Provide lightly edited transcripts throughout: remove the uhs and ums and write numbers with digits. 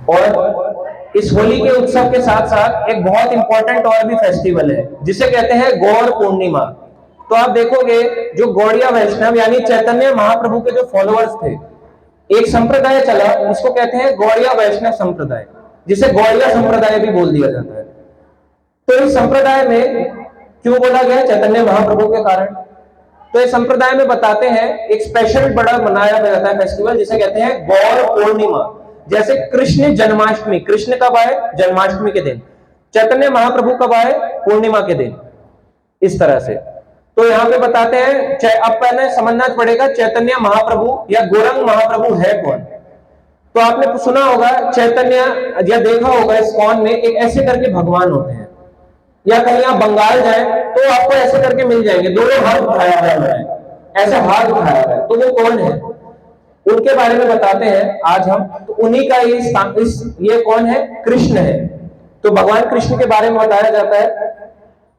और इस होली के उत्सव के साथ साथ एक बहुत इंपॉर्टेंट और भी फेस्टिवल है जिसे कहते हैं गौर पूर्णिमा। तो आप देखोगे जो गौड़िया वैष्णव यानी चैतन्य महाप्रभु के जो फॉलोअर्स थे, एक संप्रदाय चला, इसको कहते हैं गौड़िया वैष्णव संप्रदाय, जिसे गौड़िया संप्रदाय भी बोल दिया जाता है। तो इस संप्रदाय में क्यों बोला गया? चैतन्य महाप्रभु के कारण। तो इस संप्रदाय में बताते हैं एक स्पेशल बड़ा मनाया जाता है फेस्टिवल जिसे कहते हैं गौर पूर्णिमा। जैसे कृष्ण जन्माष्टमी, कृष्ण कब आए? जन्माष्टमी के दिन। चैतन्य महाप्रभु कब आए? पूर्णिमा के दिन। इस तरह से तो यहाँ पे बताते हैं। अब पहले समझना पड़ेगा चैतन्य महाप्रभु या गौरंग महाप्रभु है कौन। तो आपने सुना होगा चैतन्य या देखा होगा इस्कॉन में एक ऐसे करके भगवान होते हैं, या कहीं आप बंगाल जाए तो आपको ऐसे करके मिल जाएंगे, दोनों हाथ उठाया हुआ है, ऐसे हाथ उठाया हुआ है। तो वो कौन है? उनके बारे में बताते हैं आज हम। तो उन्हीं का ये कौन है? कृष्ण है। तो भगवान कृष्ण के बारे में बताया जाता है,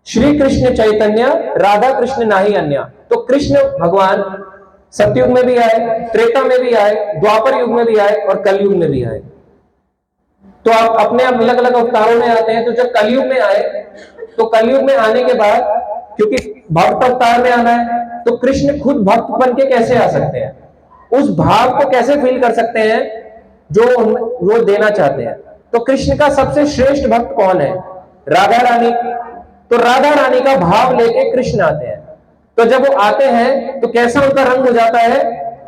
श्री कृष्ण चैतन्य राधा कृष्ण नाही अन्य। तो कृष्ण भगवान सतयुग में भी आए, त्रेता में भी आए, द्वापर युग में भी आए और कलयुग में भी आए। तो आप अपने अलग अलग अवतारों में आते हैं। तो जब कलयुग में आए तो कलयुग में आने के बाद, क्योंकि भक्त अवतार में आना है, तो कृष्ण खुद भक्त बन के कैसे आ सकते हैं? उस भाव को कैसे फील कर सकते हैं जो वो देना चाहते हैं? तो कृष्ण का सबसे श्रेष्ठ भक्त कौन है? राधा रानी। तो राधा रानी का भाव लेके कृष्ण आते हैं। तो जब वो आते हैं तो कैसा उनका रंग हो जाता है?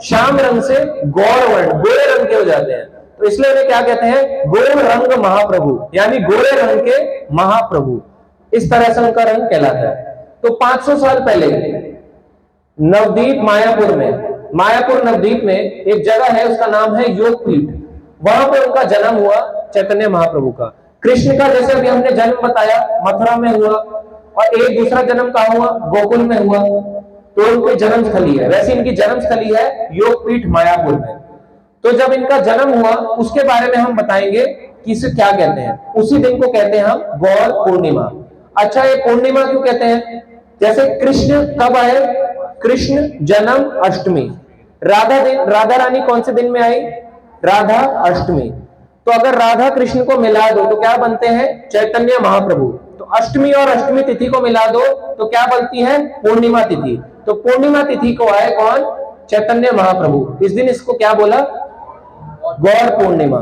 श्याम रंग से गौर वर्ण, गोरे रंग के हो जाते हैं। तो इसलिए उन्हें क्या कहते हैं? गोर रंग महाप्रभु, यानी गोरे रंग के महाप्रभु। इस तरह से उनका रंग कहलाता है। तो 500 साल पहले नवदीप मायापुर नवदीप में एक जगह है, उसका नाम है योगपीठ। वहां पर उनका जन्म हुआ चैतन्य महाप्रभु का। कृष्ण का जैसे अभी हमने जन्म बताया मथुरा में हुआ, और एक दूसरा जन्म कहां हुआ? गोकुल में हुआ। तो उनकी जन्म स्थली है, वैसे इनकी जन्म स्थली है योगपीठ मायापुर में। तो जब इनका जन्म हुआ उसके बारे में हम बताएंगे कि इसे क्या कहते हैं। उसी दिन को कहते हैं हम गौर पूर्णिमा। अच्छा, ये पूर्णिमा क्यों कहते हैं? जैसे कृष्ण कब आए? कृष्ण जन्म अष्टमी। राधा रानी कौन से दिन में आई? राधा अष्टमी। तो अगर राधा कृष्ण को मिला दो तो क्या बनते हैं? चैतन्य महाप्रभु। तो अष्टमी और अष्टमी तिथि को मिला दो तो क्या बनती है? पूर्णिमा तिथि। तो पूर्णिमा तिथि को आए कौन? चैतन्य महाप्रभु। इस दिन इसको क्या बोला? गौर पूर्णिमा।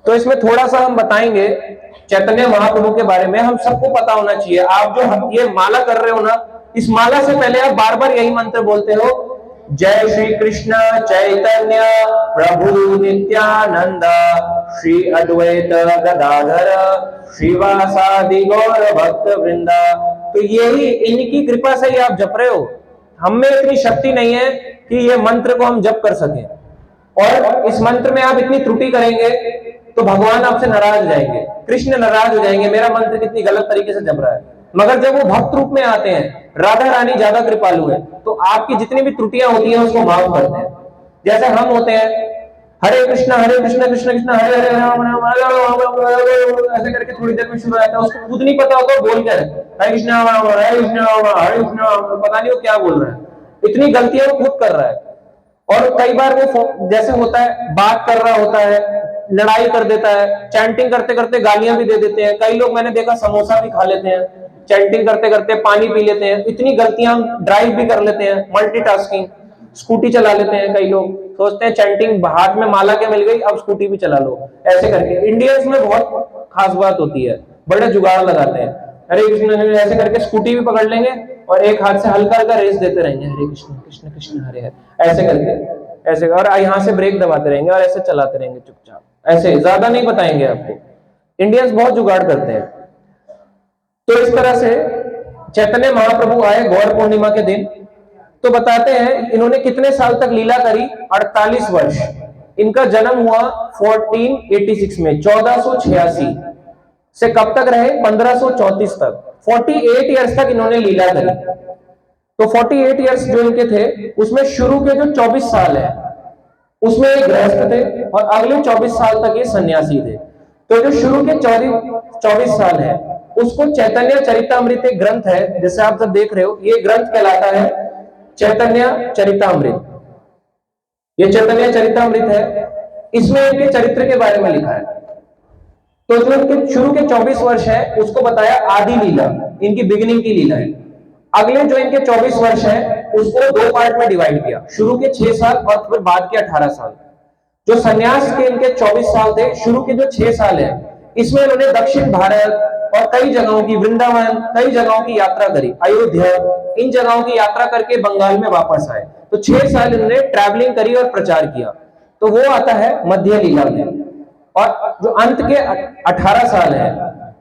तो इसमें थोड़ा सा हम बताएंगे चैतन्य महाप्रभु के बारे में। हम सबको पता होना चाहिए। आप जो ये माला कर रहे हो ना, इस माला से पहले आप बार बार यही मंत्र बोलते हो, जय श्री कृष्ण चैतन्य प्रभु नित्यानंद श्री अद्वैत गदाधर श्रीवासादि गौर भक्त वृंदा। तो यही इनकी कृपा से ही आप जप रहे हो। हम में इतनी शक्ति नहीं है कि ये मंत्र को हम जप कर सकें, और इस मंत्र में आप इतनी त्रुटि करेंगे तो भगवान आपसे नाराज हो जाएंगे, कृष्ण नाराज हो जाएंगे, मेरा मंत्र कितनी गलत तरीके से जप रहा है। मगर जब वो भक्त रूप में आते हैं, राधा रानी ज्यादा कृपालु है, तो आपकी जितनी भी त्रुटियां होती हैं उसको माफ करते हैं। जैसे हम होते हैं, हरे कृष्ण कृष्ण कृष्ण हरे हरे राम राम ऐसे करके थोड़ी देर में शुरू हो जाता है, उसको खुद नहीं पता होता बोल क्या है, हरे कृष्ण हरे कृष्ण हरे कृष्ण, पता नहीं वो क्या बोल रहा है, इतनी गलतियां वो खुद कर रहा है। और कई बार वो जैसे होता है, बात कर रहा होता है, लड़ाई कर देता है, चैंटिंग करते करते गालियां भी दे देते हैं। कई लोग मैंने देखा समोसा भी खा लेते हैं, चैंटिंग करते करते पानी पी लेते हैं, इतनी गलतियां, ड्राइव भी कर लेते हैं, मल्टीटास्किंग, स्कूटी चला लेते हैं। कई लोग सोचते हैं चैंटिंग हाथ में माला के मिल गई अब स्कूटी भी चला लो, ऐसे करके। इंडियंस में बहुत खास बात होती है, बड़े जुगाड़ लगाते हैं, हरे कृष्ण ऐसे करके स्कूटी भी पकड़ लेंगे और एक हाथ से हल्का हल्का रेस देते रहेंगे, हरे कृष्ण कृष्ण कृष्ण हरे हरे ऐसे करके, ऐसे, और यहाँ से ब्रेक दबाते रहेंगे और ऐसे चलाते रहेंगे चुपचाप, ऐसे ज्यादा नहीं बताएंगे आपको। इंडियंस बहुत जुगाड़ करते हैं। तो इस तरह से चैतन्य महाप्रभु आए गौर पूर्णिमा के दिन। तो बताते हैं इन्होंने कितने साल तक लीला करी? 48 वर्ष। इनका जन्म हुआ 1486 में, 1486 से कब तक रहे? 1534 तक, 48 ईयर्स तक इन्होंने लीला करी। तो 48 ईयर्स जो इनके थे, उसमें शुरू के जो 24 साल है उसमें एक गृहस्थ थे और अगले 24 साल तक ये सन्यासी थे। तो जो शुरू के 24 साल है उसको चैतन्य चरितामृत एक ग्रंथ है, जैसे आप सब देख रहे हो, ये ग्रंथ कहलाता है चैतन्य चरितामृत। ये चैतन्य चरितामृत है, इसमें इनके चरित्र के बारे में लिखा है। तो जो इनके शुरू के 24 वर्ष है उसको बताया आदि लीला, इनकी बिगिनिंग की लीला है। अगले जो इनके 24 वर्ष है उसको दो पार्ट में डिवाइड किया, शुरू के 6 साल और फिर बाद के 18 साल। जो सन्यास के इनके 24 साल थे, शुरू के जो 6 साल है इसमें इन्होंने दक्षिण भारत और कई जगहों की, वृंदावन, कई जगहों की यात्रा करी, अयोध्या, इन जगहों की यात्रा करके बंगाल में वापस आए। तो 6 साल इन्होंने ट्रैवलिंग करी और प्रचार किया, तो वो आता है मध्य लीला में। और जो अंत के 18 साल है,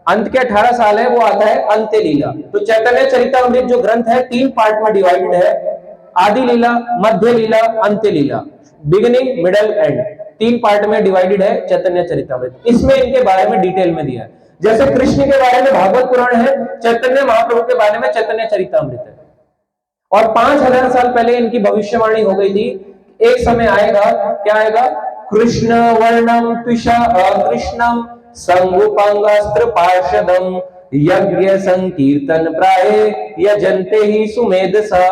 अंत के 18 साल है, वो आता है अंत्य लीला। तो चैतन्य चरितामृत जो ग्रंथ है 3 पार्ट में डिवाइडेड है, आदि लीला, मध्य लीला, अंत्य लीला, बिगिनिंग, मिडल, एंड, 3 पार्ट में डिवाइडेड है चैतन्य चरितामृत। इसमें इनके बारे में डिटेल में दिया है। जैसे कृष्ण के बारे में भागवत पुराण है, चैतन्य महाप्रभु के बारे में चैतन्य चरितामृत है। और 5000 साल पहले इनकी भविष्यवाणी हो गई थी, एक समय आएगा, क्या आएगा, कृष्ण वर्णम त्विषा अकृष्णम संगुपांगास्त्र पार्षदम यज्ञ संकीर्तन प्राये यजन्ते ही सुमेधसा।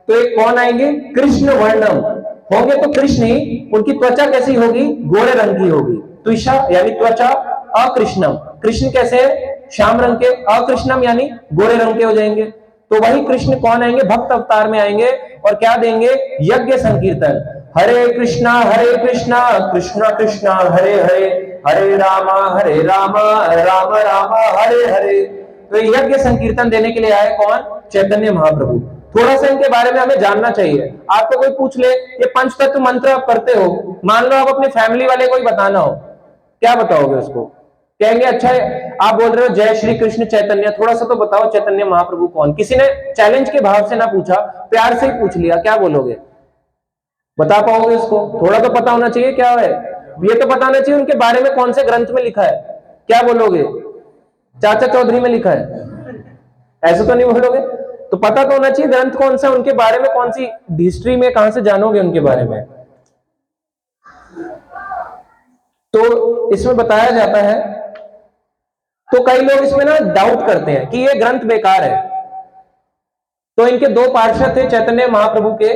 तो ये कौन आएंगे, कृष्ण वर्णम होंगे, तो कृष्ण ही, उनकी त्वचा कैसी होगी, गोरे रंग की होगी। त्विषा यानी त्वचा, अकृष्णम, कृष्ण कैसे है, श्याम रंग के, अकृष्णम यानी गोरे रंग के हो जाएंगे। तो वही कृष्ण कौन आएंगे, भक्त अवतार में आएंगे और क्या देंगे, यज्ञ संकीर्तन, हरे कृष्णा कृष्णा कृष्णा हरे हरे, हरे रामा राम राम हरे हरे। तो यज्ञ संकीर्तन देने के लिए आए कौन, चैतन्य महाप्रभु। थोड़ा सा इनके बारे में हमें जानना चाहिए। आपको कोई पूछ ले, ये पंचतत्व मंत्र आप करते हो, मान लो आप अपने फैमिली वाले को ही बताना हो, क्या बताओगे उसको, कहेंगे अच्छा है, आप बोल रहे हो जय श्री कृष्ण चैतन्य, थोड़ा सा तो बताओ चैतन्य महाप्रभु कौन। किसी ने चैलेंज के भाव से ना पूछा, प्यार से ही पूछ लिया, क्या बोलोगे, बता पाओगे उसको, थोड़ा तो पता होना चाहिए क्या है, ये तो बताना चाहिए उनके बारे में कौन से ग्रंथ में लिखा है, क्या बोलोगे, चाचा चौधरी में लिखा है, ऐसे तो नहीं बोलोगे। तो पता तो होना चाहिए ग्रंथ कौन सा, उनके बारे में कौन सी हिस्ट्री में, कहां से जानोगे उनके बारे में। तो इसमें बताया जाता है, तो कई लोग इसमें ना डाउट करते हैं कि ये ग्रंथ बेकार है। तो इनके 2 पार्षद थे चैतन्य महाप्रभु के,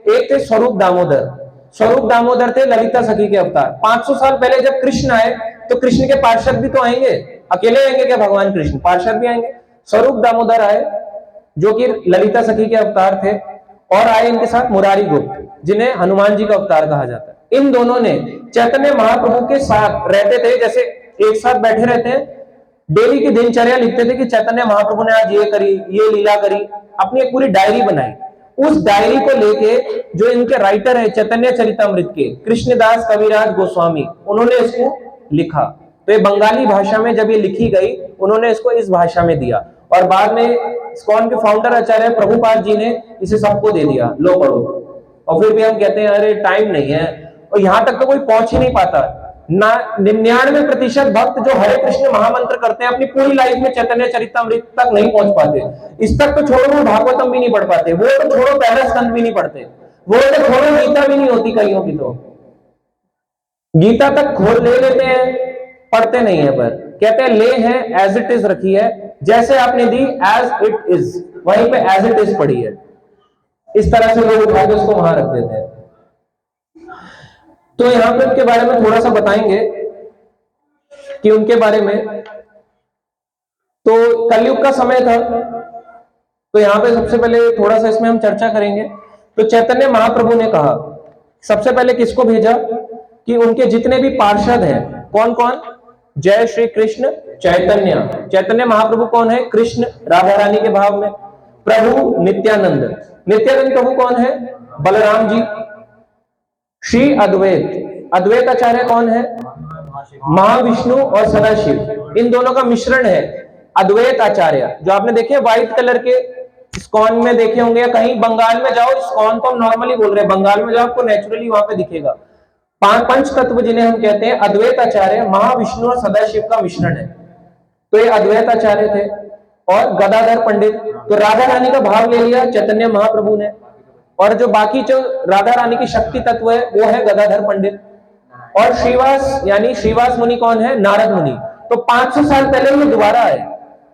एक थे स्वरूप दामोदर, स्वरूप दामोदर थे ललिता सखी के अवतार। 500 साल पहले जब कृष्ण आए तो कृष्ण के पार्षद भी तो आएंगे, अकेले आएंगे क्या भगवान कृष्ण, पार्षद भी आएंगे। स्वरूप दामोदर आए जो कि ललिता सखी के अवतार थे, और आए इनके साथ मुरारी गुप्त, जिन्हें हनुमान जी का अवतार कहा जाता है। इन दोनों ने चैतन्य महाप्रभु के साथ रहते थे, जैसे एक साथ बैठे रहते हैं, डेली की दिनचर्या लिखते थे कि चैतन्य महाप्रभु ने आज ये करी, ये लीला करी, अपनी एक पूरी डायरी बनाई। उस डायरी को लेके जो इनके राइटर है चैतन्य चरितामृत के, कृष्णदास कविराज गोस्वामी, उन्होंने इसको लिखा। तो ये बंगाली भाषा में जब ये लिखी गई, उन्होंने इसको इस भाषा में दिया, और बाद में इस्कॉन के फाउंडर आचार्य प्रभुपाद जी ने इसे सबको दे दिया, लो पढ़ो। और फिर भी हम कहते हैं अरे टाइम नहीं है, और यहां तक तो कोई पहुंच ही नहीं पाता ना। 99% भक्त जो हरे कृष्ण महामंत्र करते हैं अपनी पूरी लाइफ में चैतन्य चरितामृत तक नहीं पहुंच पाते। इस तक तो छोड़ो, वो भागवतम भी नहीं पढ़ पाते, वो तो छोड़ो पहला स्कंद भी नहीं पढ़ते, वो तो छोड़ो गीता भी नहीं होती कईयों की, तो गीता तक खोल ले लेते हैं, पढ़ते नहीं है, पर कहते हैं ले है एज इट इज रखी है, जैसे आपने दी एज इट इज, वहीं पे एज इट इज पढ़ी है। इस तरह से लोग उठा के उसको वहां रख देते हैं। तो यहां पे उनके बारे में थोड़ा सा बताएंगे कि उनके बारे में, तो कलयुग का समय था, तो यहां पे सबसे पहले थोड़ा सा इसमें हम चर्चा करेंगे। तो चैतन्य महाप्रभु ने कहा, सबसे पहले किसको भेजा कि उनके जितने भी पार्षद हैं, कौन कौन, जय श्री कृष्ण चैतन्य, चैतन्य महाप्रभु कौन है, कृष्ण राधा रानी के भाव में, प्रभु नित्यानंद, नित्यानंद प्रभु कौन है, बलराम जी, श्री अद्वैत, अद्वैत आचार्य कौन है, महाविष्णु और सदाशिव, इन दोनों का मिश्रण है अद्वैत आचार्य। जो आपने देखे व्हाइट कलर के इस्कॉन में देखे होंगे, या कहीं बंगाल में जाओ, इस्कॉन तो हम नॉर्मली बोल रहे हैं, बंगाल में जाओ आपको नेचुरली वहां पे दिखेगा। पंच तत्व जिन्हें हम कहते हैं, अद्वैत आचार्य महाविष्णु और सदाशिव का मिश्रण है। तो ये अद्वैत आचार्य थे। और गदाधर पंडित, तो राधा रानी का भाव ले लिया चैतन्य महाप्रभु ने, और जो बाकी जो राधा रानी की शक्ति तत्व है वो है गदाधर पंडित। और श्रीवास यानी श्रीवास मुनि कौन है, नारद मुनि। तो 500 साल पहले ये दोबारा आए,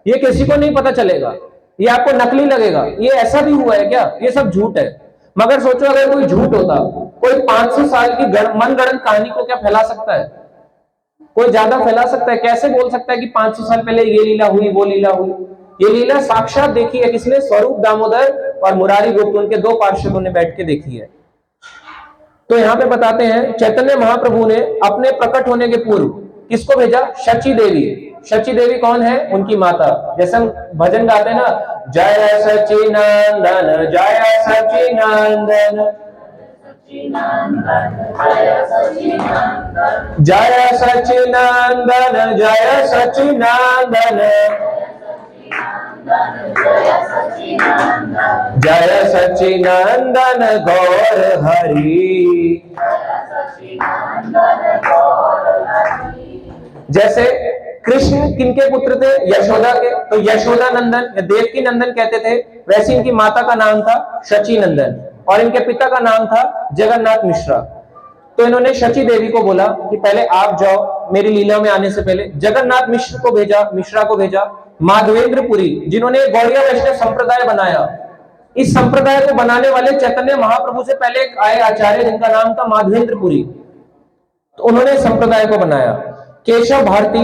ये किसी को नहीं पता चलेगा, ये आपको नकली लगेगा, ये ऐसा भी हुआ है क्या, ये सब झूठ है। मगर सोचो अगर कोई झूठ होता कोई 500 साल की मनगढ़ंत कहानी को क्या फैला सकता है? कोई ज्यादा फैला सकता है? कैसे बोल सकता है कि 500 साल पहले ये लीला हुई, वो लीला हुई? ये लीला साक्षात देखी है किसने? स्वरूप दामोदर और मुरारी गुप्त, उनके दो पार्षदों ने बैठ के देखी है। तो यहाँ पे बताते हैं चैतन्य महाप्रभु ने अपने प्रकट होने के पूर्व किसको भेजा? शची देवी। शची देवी कौन है? उनकी माता। जैसे हम भजन गाते हैं ना, जय सचिनंदन जय सचिनंदन, जय सचिनंदन जय सचिनंदन, जय सचिनंदन गौर हरि। जैसे कृष्ण किनके पुत्र थे? यशोदा के। तो यशोदा नंदन या देवकी नंदन कहते थे, वैसे इनकी माता का नाम था शची नंदन और इनके पिता का नाम था जगन्नाथ मिश्रा। तो इन्होंने शची देवी को बोला कि पहले आप जाओ मेरी लीला में आने से पहले। जगन्नाथ मिश्रा को भेजा। माधवेंद्रपुरी, जिन्होंने गौड़िया वैष्णव संप्रदाय बनाया, इस संप्रदाय को बनाने वाले चैतन्य महाप्रभु से पहले एक आए आचार्य जिनका नाम था माधवेंद्रपुरी, तो उन्होंने संप्रदाय को बनाया। केशव भारती,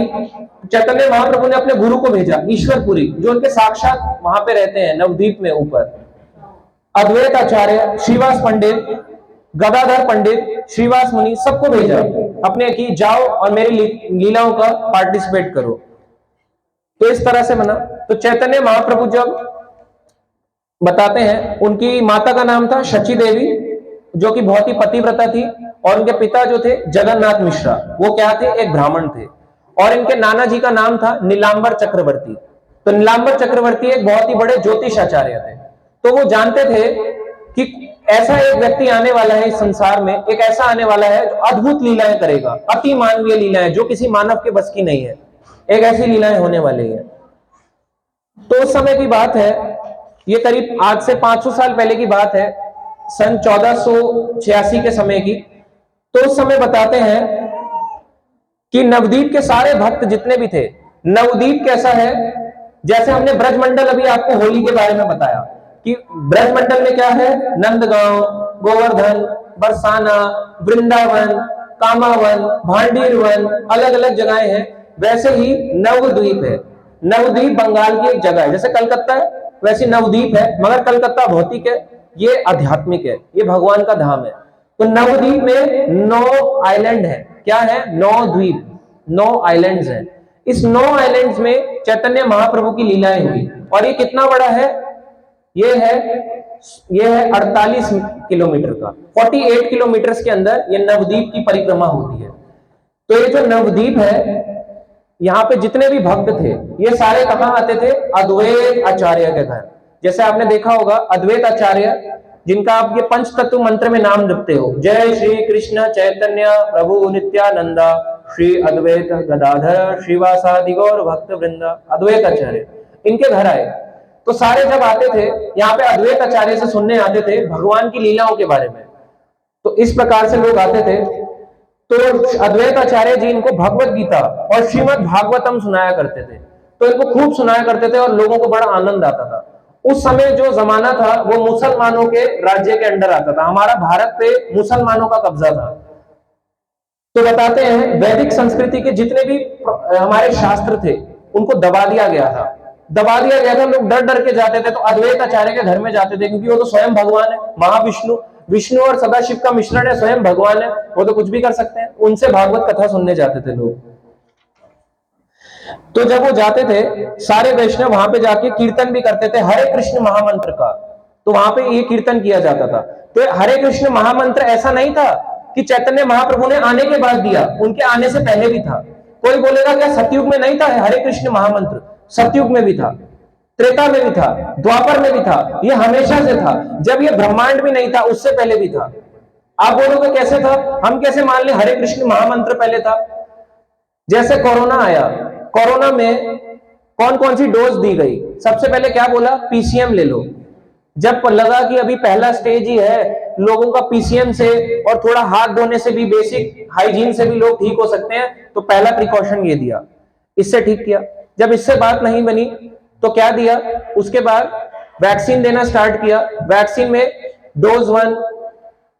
चैतन्य महाप्रभु ने अपने गुरु को भेजा ईश्वरपुरी, जो उनके साक्षात वहां पे रहते हैं नवद्वीप में ऊपर। अद्वैत आचार्य, श्रीवास पंडित, गदाधर पंडित, श्रीवास मुनि, सबको भेजा अपने की जाओ और मेरी लीलाओं का पार्टिसिपेट करो। तो इस तरह से बना। तो चैतन्य महाप्रभु जब बताते हैं, उनकी माता का नाम था शची देवी, जो कि बहुत ही पतिव्रता थी, और उनके पिता जो थे जगन्नाथ मिश्रा, वो क्या थे? एक ब्राह्मण थे। और इनके नाना जी का नाम था नीलांबर चक्रवर्ती। तो नीलांबर चक्रवर्ती एक बहुत ही बड़े ज्योतिष आचार्य थे। तो वो जानते थे कि ऐसा एक व्यक्ति आने वाला है इस संसार में, एक ऐसा आने वाला है जो अद्भुत लीलाएं करेगा, अति मानवीय लीलाएं जो किसी मानव के बस की नहीं है, एक ऐसी लीलाएं होने वाली है। तो उस समय की बात है, ये करीब आज से 500 साल पहले की बात है, सन 1486 के समय की। तो उस समय बताते हैं कि नवद्वीप के सारे भक्त जितने भी थे, नवद्वीप कैसा है? जैसे हमने ब्रजमंडल अभी आपको होली के बारे में बताया कि ब्रजमंडल में क्या है? नंदगांव, गोवर्धन, बरसाना, वृंदावन, कामावन, भांडीरवन, अलग अलग जगहें हैं। वैसे ही नवद्वीप है। नवद्वीप बंगाल की एक जगह है, जैसे कलकत्ता है वैसे नवद्वीप है, मगर कलकत्ता भौतिक है, ये आध्यात्मिक है, ये भगवान का धाम है। तो नवद्वीप में 9 आइलैंड है। क्या है? 9 द्वीप, 9 आइलैंड्स हैं। इस 9 आइलैंड्स में चैतन्य महाप्रभु की लीलाएं हुई। और ये कितना बड़ा है? ये है 48 किलोमीटर का, 48 किलोमीटर के अंदर ये नवद्वीप की परिक्रमा होती है। तो ये जो नवद्वीप है, यहाँ पे जितने भी भक्त थे ये सारे कहाँ आते थे? अद्वैत आचार्य के घर। जैसे आपने देखा होगा अद्वैत आचार्य, जिनका आप ये पंच तत्व मंत्र में नाम जपते हो, जय श्री कृष्ण चैतन्य प्रभु नित्यानंदा श्री अद्वैत गदाधर श्रीवासादि गौर भक्त वृंदा, अद्वैत आचार्य, इनके घर आए। तो सारे जब आते थे यहाँ पे अद्वैत आचार्य से सुनने आते थे भगवान की लीलाओं के बारे में। तो इस प्रकार से लोग आते थे। तो अद्वैत आचार्य जी इनको भगवत गीता और श्रीमद् भागवतम सुनाया करते थे। तो इनको खूब सुनाया करते थे और लोगों को बड़ा आनंद आता था। उस समय जो जमाना था वो मुसलमानों के राज्य के अंडर आता था। हमारा भारत पे मुसलमानों का कब्जा था। तो बताते हैं वैदिक संस्कृति के जितने भी हमारे शास्त्र थे उनको दबा दिया गया था। लोग डर डर के जाते थे। तो अद्वैत आचार्य के घर में जाते थे, क्योंकि वो तो स्वयं भगवान है, महाविष्णु, विष्णु और सदाशिव का मिश्रण है, स्वयं भगवान है, वो तो कुछ भी कर सकते हैं। उनसे भागवत कथा सुनने जाते थे लोग। तो जब वो जाते थे सारे वैष्णव वहां पे जाके कीर्तन भी करते थे हरे कृष्ण महामंत्र का। तो वहां पे ये कीर्तन किया जाता था। तो हरे कृष्ण महामंत्र ऐसा नहीं था कि चैतन्य महाप्रभु ने आने के बाद दिया, उनके आने से पहले भी था। कोई बोलेगा क्या सतयुग में नहीं था हरे कृष्ण महामंत्र? सतयुग में भी था, त्रेता में भी था, द्वापर में भी था, ये हमेशा से था। जब ये ब्रह्मांड भी नहीं था उससे पहले भी था। आप बोलोगे कैसे था? हम कैसे मान ले हरे कृष्ण महामंत्र पहले था? जैसे कोरोना आया, कोरोना में कौन कौन सी डोज दी गई? सबसे पहले क्या बोला? पीसीएम ले लो। जब लगा कि अभी पहला स्टेज ही है, लोगों का पीसीएम से और थोड़ा हाथ धोने से भी, बेसिक हाइजीन से भी लोग ठीक हो सकते हैं, तो पहला प्रिकॉशन ये दिया, इससे ठीक किया। जब इससे बात नहीं बनी तो क्या दिया? उसके बाद वैक्सीन देना स्टार्ट किया। वैक्सीन में डोज 1,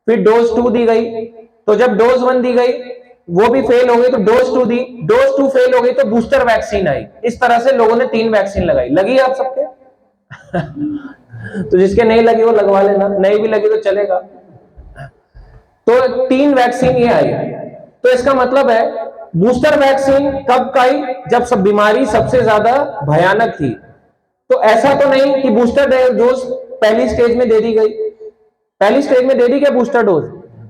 फिर डोज 2 दी गई, तो जब डोज 1 दी गई वो भी फेल हो गई तो डोज 2 दी, डोज 2 फेल हो गई तो बूस्टर वैक्सीन आई। इस तरह से लोगों ने 3 वैक्सीन लगाई। लगी आप सबके? तो जिसके नहीं लगी वो लगवा लेना, नहीं भी लगी तो चलेगा। तो 3 वैक्सीन ये आई। तो इसका मतलब है बूस्टर वैक्सीन कब आई? जब सब बीमारी सबसे ज्यादा भयानक थी। तो ऐसा तो नहीं कि बूस्टर डोज पहली स्टेज में दे दी गई। पहली स्टेज में दे दी क्या बूस्टर डोज?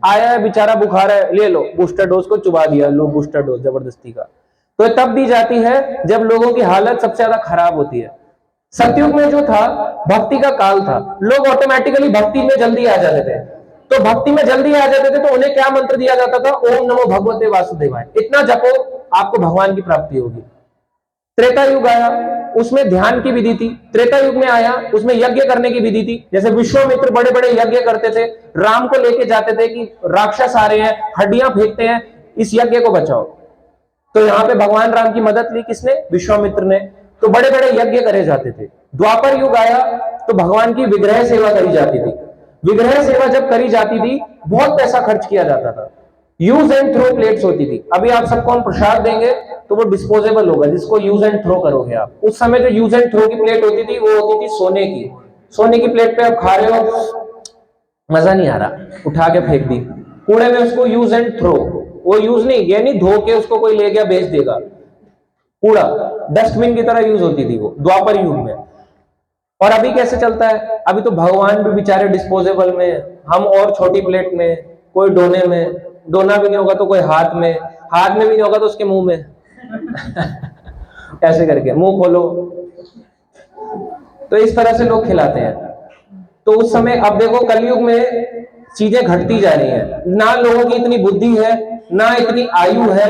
आया है बेचारा बुखार है, ले लो बूस्टर डोज को चुबा दिया, लो बूस्टर डोज जबरदस्ती का। तो तब दी जाती है जब लोगों की हालत सबसे ज्यादा खराब होती है। सतयुग में जो था भक्ति का काल था, लोग ऑटोमेटिकली भक्ति में जल्दी आ जाते थे। तो भक्ति में जल्दी आ जाते थे तो उन्हें क्या मंत्र दिया जाता था? ओम नमो भगवते वासुदेवाय, इतना जपो आपको भगवान की प्राप्ति होगी। त्रेता युग आया, उसमें ध्यान की विधि थी। त्रेता युग में आया, उसमें यज्ञ करने की विधि थी। जैसे विश्वामित्र बड़े बड़े यज्ञ करते थे, राम को लेके जाते थे कि राक्षस आ रहे हैं, हड्डियां फेंकते हैं, इस यज्ञ को बचाओ। तो यहां पे भगवान राम की मदद ली किसने? विश्वामित्र ने। तो बड़े बड़े यज्ञ करे जाते थे। द्वापर युग आया तो भगवान की विग्रह सेवा करी जाती थी। विग्रह सेवा जब करी जाती थी बहुत पैसा खर्च किया जाता था। यूज एंड थ्रो प्लेट्स होती थी। अभी आप सबको हम प्रसाद देंगे तो वो डिस्पोजेबल होगा, जिसको यूज एंड थ्रो करोगे आप। उस समय जो यूज एंड थ्रो की प्लेट होती थी वो होती थी सोने की। सोने की प्लेट पे आप खा रहे हो, मजा नहीं आ रहा, उठा के फेंक दी कूड़े में, उसको यूज एंड थ्रो। वो यूज नहीं, ये नहीं धो के उसको कोई ले गया बेच देगा, कूड़ा डस्टबिन की तरह यूज होती थी वो द्वापर युग में। और अभी कैसे चलता है? अभी तो भगवान भी बेचारे डिस्पोजेबल में, हम और छोटी प्लेट में, कोई डोने में, डोना भी नहीं होगा तो कोई हाथ में, हाथ में भी नहीं होगा तो उसके मुंह में ऐसे करके मुंह खोलो। तो इस तरह से लोग खिलाते हैं। तो उस समय अब देखो कलयुग में चीजें घटती जा रही हैं, ना लोगों की इतनी बुद्धि है, ना इतनी आयु है,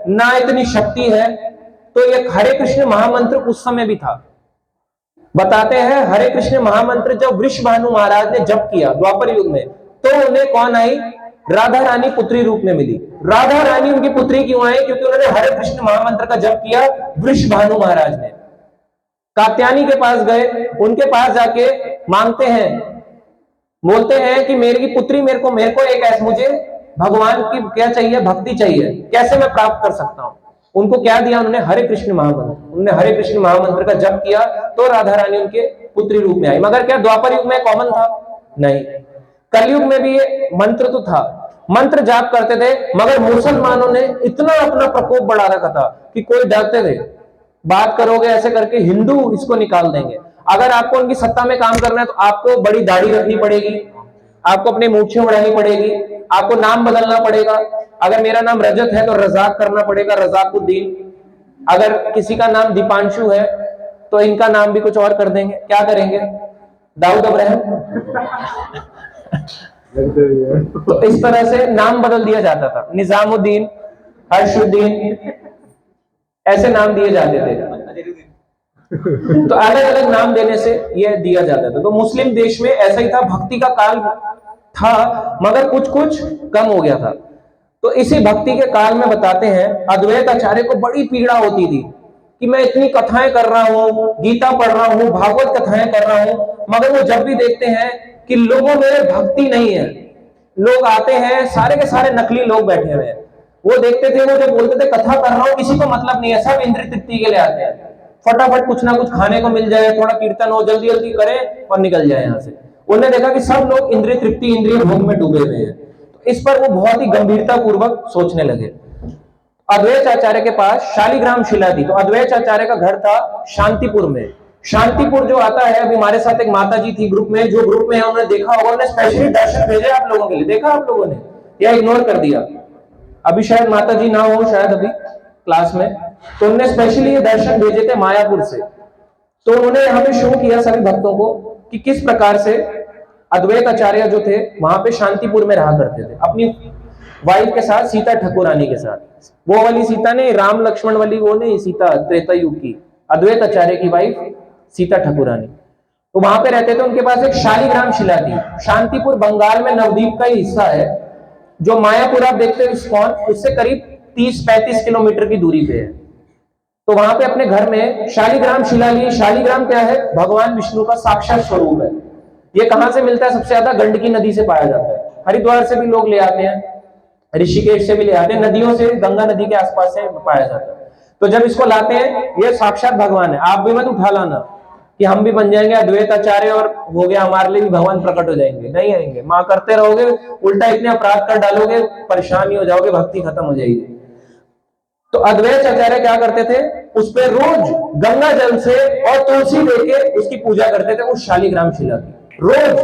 ना इतनी शक्ति है। तो ये हरे कृष्ण महामंत्र उस समय भी था। बताते हैं हरे कृष्ण महामंत्र जब वृषभानु महाराज ने जप किया द्वापर युग में, तो उन्हें कौन आई? राधा रानी पुत्री रूप में मिली। राधा रानी उनकी पुत्री क्यों आई? क्योंकि उन्होंने हरे कृष्ण महामंत्र का जप किया वृषभानु महाराज ने। कात्यायनी के पास गए, उनके पास जाके मांगते हैं, बोलते हैं कि मेरी पुत्री मेरे को एक ऐसा, मुझे भगवान की क्या चाहिए? भक्ति चाहिए, कैसे मैं प्राप्त कर सकता हूं? उनको क्या दिया उन्होंने? हरे कृष्ण महामंत्र। उन्होंने हरे कृष्ण महामंत्र का जप किया तो राधा रानी उनके पुत्री रूप में आई। मगर क्या द्वापर युग में कॉमन था? नहीं। कलयुग में भी ये मंत्र तो था, मंत्र जाप करते थे, मगर मुसलमानों ने इतना अपना प्रकोप बढ़ा रखा था कि कोई डरते थे, बात करोगे ऐसे करके हिंदू इसको निकाल देंगे। अगर आपको उनकी सत्ता में काम करना है तो आपको बड़ी दाढ़ी रखनी पड़ेगी, आपको अपनी मूछें बढ़ानी पड़ेगी, आपको नाम बदलना पड़ेगा। अगर मेरा नाम रजत है तो रजाक करना पड़ेगा, रजाकुद्दीन। अगर किसी का नाम दीपांशु है तो इनका नाम भी कुछ और कर देंगे। क्या करेंगे? दाऊद अब्राहम। तो इस तरह से नाम बदल दिया जाता था। निजामुद्दीन, हर्षुद्दीन, ऐसे नाम दिए जाते थे। तो अलग अलग नाम देने से यह दिया जाता था। तो मुस्लिम देश में ऐसा ही था, भक्ति का काल था मगर कुछ कुछ कम हो गया था। तो इसी भक्ति के काल में बताते हैं अद्वैत आचार्य को बड़ी पीड़ा होती थी कि मैं इतनी कथाएं कर रहा हूं, गीता पढ़ रहा हूं, भागवत कथाएं कर रहा हूं, मगर वो जब भी देखते हैं कि लोगों में भक्ति नहीं है, लोग आते हैं सारे के सारे नकली लोग बैठे हुए हैं, वो देखते थे, वो जब बोलते थे कथा कर रहा हूं, किसी को मतलब नहीं है, सब इंद्रिय तृप्ति के लिए आते हैं, फटाफट कुछ ना कुछ खाने को मिल जाए, थोड़ा कीर्तन हो, जल्दी जल्दी करें और निकल जाए यहां से। उन्होंने देखा कि सब लोग इंद्रिय तृप्ति, इंद्रिय भोग में डूबे हुए हैं। तो इस पर वो बहुत ही गंभीरता पूर्वक सोचने लगे। अद्वैत आचार्य के पास शालिग्राम शिला थी। तो अद्वैत आचार्य का घर था शांतिपुर में। शांतिपुर जो आता है, अभी हमारे साथ एक माता जी थी ग्रुप में, जो ग्रुप में है उन्होंने देखा होगा, उन्होंने स्पेशली दर्शन भेजे आप लोगों के लिए। देखा आप लोगों ने या इग्नोर कर दिया? अभी शायद माता जी ना हो, शायद अभी क्लास में, तो उन्होंने स्पेशली ये दर्शन भेजे थे मायापुर से। तो उन्होंने यहाँ पे शो किया सभी भक्तों को कि किस प्रकार से अद्वैत आचार्य जो थे वहां पे शांतिपुर में रहा करते थे अपनी वाइफ के साथ, सीता ठाकुरानी के साथ। वो वाली सीता नहीं, राम लक्ष्मण वाली वो नहीं, सीता त्रेता युग की, अद्वैत आचार्य की वाइफ सीता ठाकुरानी। तो वहां पे रहते थे। उनके पास एक शालिग्राम शिला थी। शांतिपुर बंगाल में नवद्वीप का ही हिस्सा है। जो मायापुर आप देखते हैं स्कॉन, उससे करीब 30-35 किलोमीटर की दूरी पे है। तो वहां पे अपने घर में शालिग्राम शिला ली। शालिग्राम क्या है? भगवान विष्णु का साक्षात स्वरूप है। ये कहां से मिलता है? सबसे ज्यादा गंडकी नदी से पाया जाता है। हरिद्वार से भी लोग ले आते हैं, ऋषिकेश से भी ले आते हैं, नदियों से, गंगा नदी के आसपास से पाया जाता है। तो जब इसको लाते हैं, ये साक्षात भगवान है, आप भी मत उठा लाना कि हम भी बन जाएंगे अद्वैत आचार्य और हो गया हमारे लिए भी भगवान प्रकट हो जाएंगे, नहीं आएंगे। मां करते रहोगे, उल्टा इतने अपराध कर डालोगे, परेशान ही हो जाओगे, भक्ति खत्म हो जाएगी। तो अद्वैत आचार्य क्या करते थे, उस पर रोज गंगा जल से और तुलसी लेके उसकी पूजा करते थे, उस शालिग्राम शिला की रोज